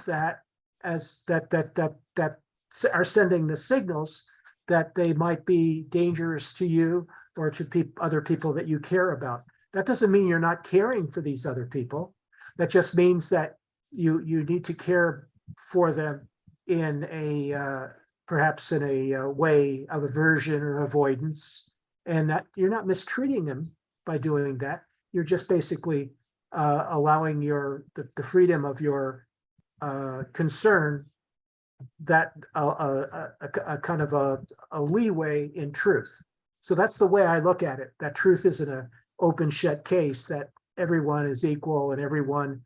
that, as that are sending the signals that they might be dangerous to you or to other people that you care about. That doesn't mean you're not caring for these other people. That just means that you need to care for them in a perhaps in a way of aversion or avoidance, and that you're not mistreating them by doing that. You're just basically allowing the freedom of your concern, that a kind of a leeway in truth. So that's the way I look at it, that truth isn't an open shut case, that everyone is equal and everyone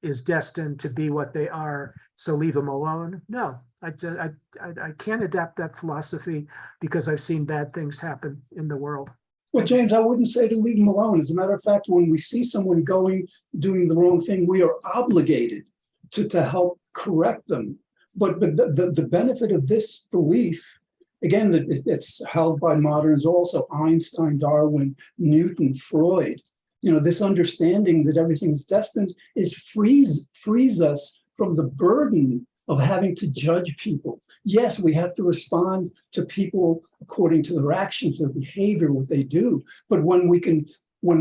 is destined to be what they are, so leave them alone. No, I can't adapt that philosophy because I've seen bad things happen in the world. Well, James, I wouldn't say to leave them alone. As a matter of fact, when we see someone doing the wrong thing, we are obligated to help correct them. But the benefit of this belief, again, that it's held by moderns also, Einstein, Darwin, Newton, Freud, this understanding that everything's destined frees us from the burden of having to judge people. Yes, we have to respond to people according to their actions, their behavior, what they do. But when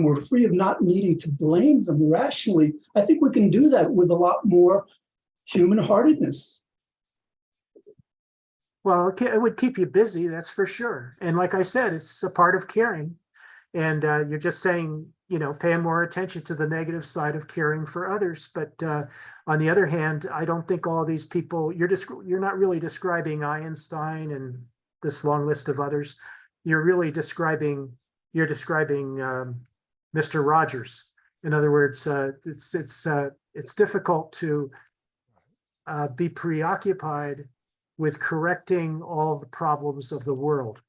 we're free of not needing to blame them rationally, I think we can do that with a lot more human-heartedness. Well, it would keep you busy, that's for sure. And like I said, it's a part of caring. And you're just saying, paying more attention to the negative side of caring for others. But on the other hand, I don't think all these people, you're not really describing Einstein and this long list of others. You're really describing Mr. Rogers. In other words, it's difficult to be preoccupied with correcting all the problems of the world.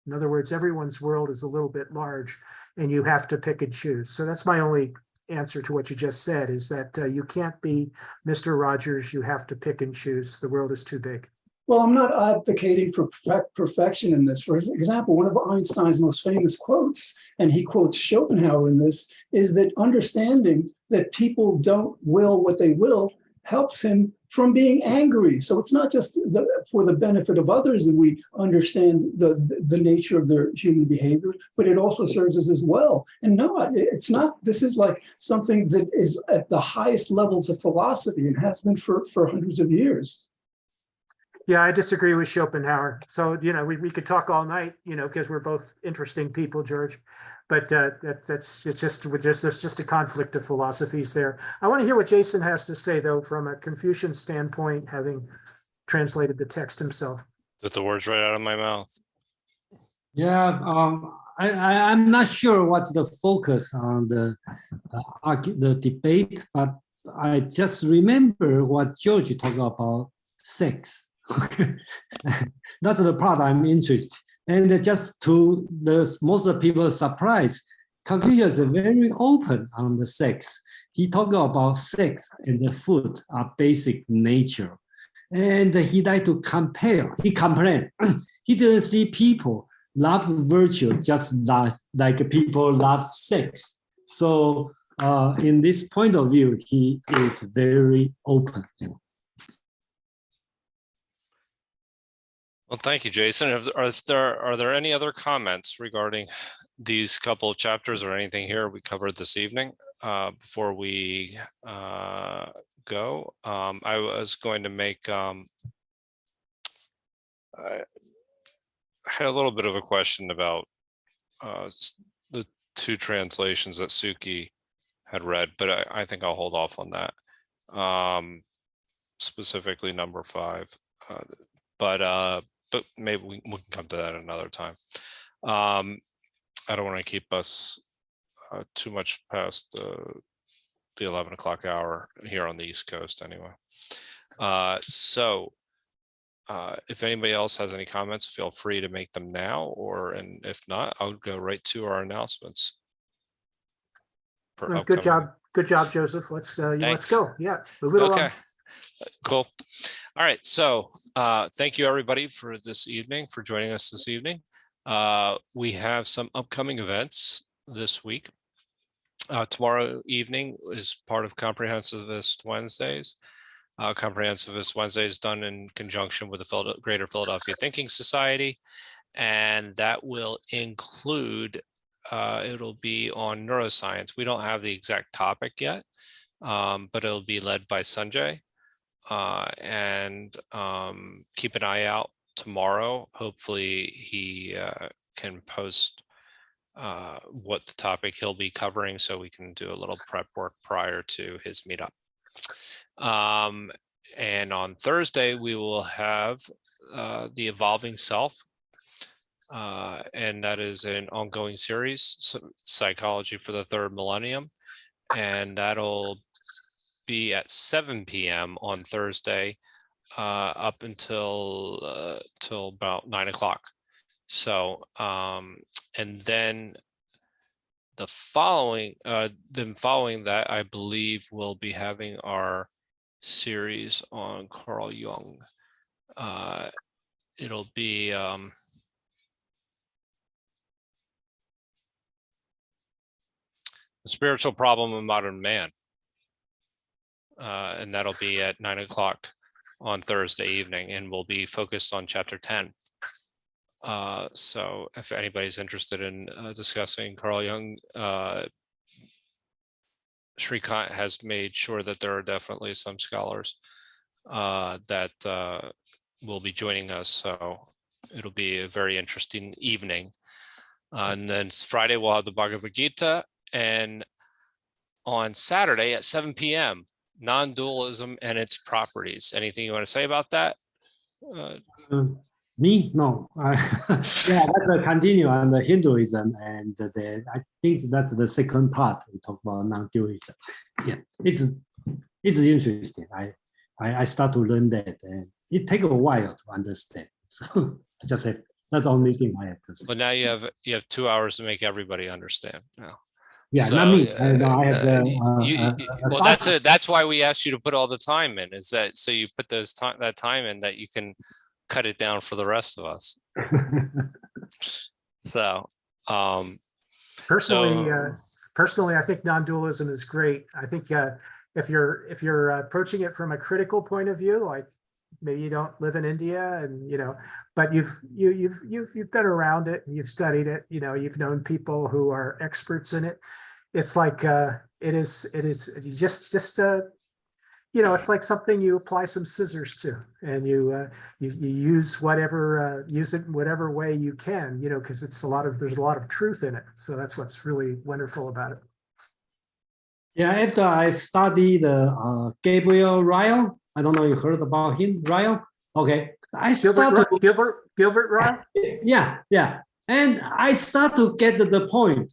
In other words, everyone's world is a little bit large and you have to pick and choose. So that's my only answer to what you just said, is that you can't be Mr. Rogers. You have to pick and choose. The world is too big. Well, I'm not advocating for perfection in this. For example, one of Einstein's most famous quotes, and he quotes Schopenhauer in this, is that understanding that people don't will what they will helps him from being angry. So it's not just for the benefit of others that we understand the nature of their human behavior, but it also serves us as well. And no, it's not, this is like something that is at the highest levels of philosophy and has been for hundreds of years. Yeah, I disagree with Schopenhauer. So, we could talk all night, because we're both interesting people, George. But it's just a conflict of philosophies there. I want to hear what Jason has to say, though, from a Confucian standpoint, having translated the text himself. Took the words right out of my mouth. Yeah, I'm not sure what's the focus on the debate, but I just remember what George talked about sex. That's the part I'm interested. And just to most of the people's surprise, Confucius is very open on the sex. He talked about sex and the food are basic nature. And he liked to compare. He complained. He didn't see people love virtue just like people love sex. So in this point of view, he is very open. Well, thank you, Jason. Are there any other comments regarding these couple of chapters or anything here we covered this evening before we go? I was going to make, I had a little bit of a question about the two translations that Suki had read, but I think I'll hold off on that, specifically number 5. But maybe we can come to that another time. I don't want to keep us too much past the 11 o'clock hour here on the East Coast anyway. If anybody else has any comments, feel free to make them now, and if not, I'll go right to our announcements. Good job, Joseph. Let's go. Yeah, move it along. Cool. All right. So thank you, everybody, for this evening, for joining us this evening. We have some upcoming events this week. Tomorrow evening is part of Comprehensivist Wednesdays. Comprehensivist Wednesday is done in conjunction with the Greater Philadelphia Thinking Society, and that will include, it'll be on neuroscience. We don't have the exact topic yet, but it'll be led by Sanjay. And keep an eye out tomorrow. Hopefully he can post what the topic he'll be covering so we can do a little prep work prior to his meetup. And on Thursday, we will have The Evolving Self. And that is an ongoing series, Psychology for the Third Millennium. And that'll be at 7 p.m. on Thursday up until till about 9 o'clock. So, and then following that, I believe we'll be having our series on Carl Jung. It'll be The Spiritual Problem of Modern Man. And that'll be at 9 o'clock on Thursday evening, and we'll be focused on chapter 10. So if anybody's interested in discussing Carl Jung, Shrikant has made sure that there are definitely some scholars that will be joining us. So it'll be a very interesting evening. And then Friday, we'll have the Bhagavad Gita. And on Saturday at 7 p.m., non-dualism and its properties. Anything you want to say about that? Me? No. Yeah, that's a continue on the Hinduism, and I think that's the second part. We talk about non-dualism. Yeah, it's interesting. I start to learn that, and it takes a while to understand. So I just said that's the only thing I have to say. But now you have 2 hours to make everybody understand now. Yeah, So, not me. I have the. Well, that's it. That's why we asked you to put all the time in. Is that so you put that time in that you can cut it down for the rest of us. So, personally, I think non-dualism is great. I think if you're approaching it from a critical point of view, like maybe you don't live in India, and but you've been around it, and you've studied it. You've known people who are experts in it. It's like it is you just it's like something you apply some scissors to, and you use use it in whatever way you can, because there's a lot of truth in it. So that's what's really wonderful about it. Yeah, after I studied Gabriel Ryle, I don't know if you heard about him, Ryle. Okay, Gilbert Ryle. Yeah, and I start to get the point.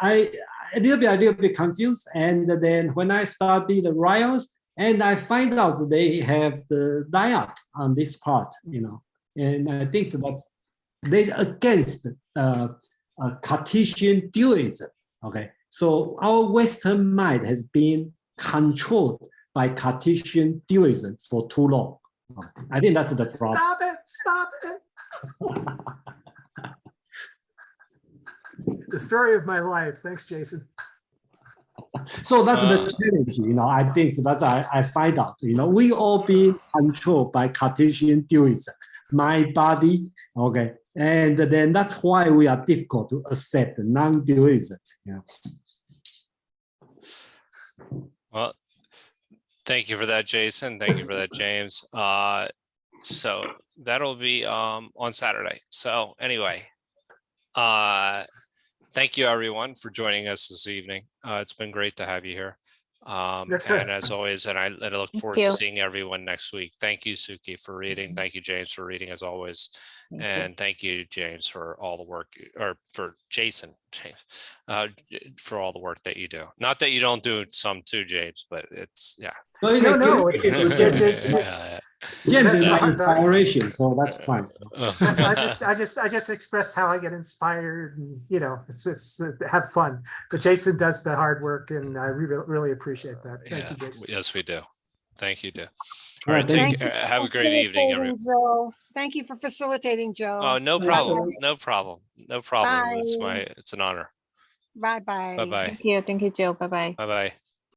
I a little bit confused, and then when I studied the Ryles, and I find out they have the diet on this part, and I think that's they against Cartesian dualism. Okay, so our Western mind has been controlled by Cartesian dualism for too long. I think that's the problem. Stop it. The story of my life. Thanks, Jason. So that's the challenge, I think that's I find out, we all being controlled by Cartesian dualism, my body, okay, and then that's why we are difficult to accept non-dualism. Well, thank you for that, Jason. Thank you for that, James. So that'll be on Saturday. So anyway, thank you everyone for joining us this evening. It's been great to have you here. And as always, and I look forward to seeing everyone next week. Thank you, Suki, for reading. Thank you, James, for reading as always. And thank you, James, for all the work, or for Jason, James, for all the work that you do. Not that you don't do some too, James, but it's, yeah. No, James is my inspiration, so that's fine. I just express how I get inspired, and it's have fun. But Jason does the hard work, and I really appreciate that. Thank you, Jason. Yes, we do. Thank you, Joe. All right, have a great evening, everyone. Joe. Thank you for facilitating, Joe. Oh, no problem. No problem. No problem. Bye. It's an honor. Bye-bye. Bye-bye. Thank you, Joe. Bye-bye. Bye-bye.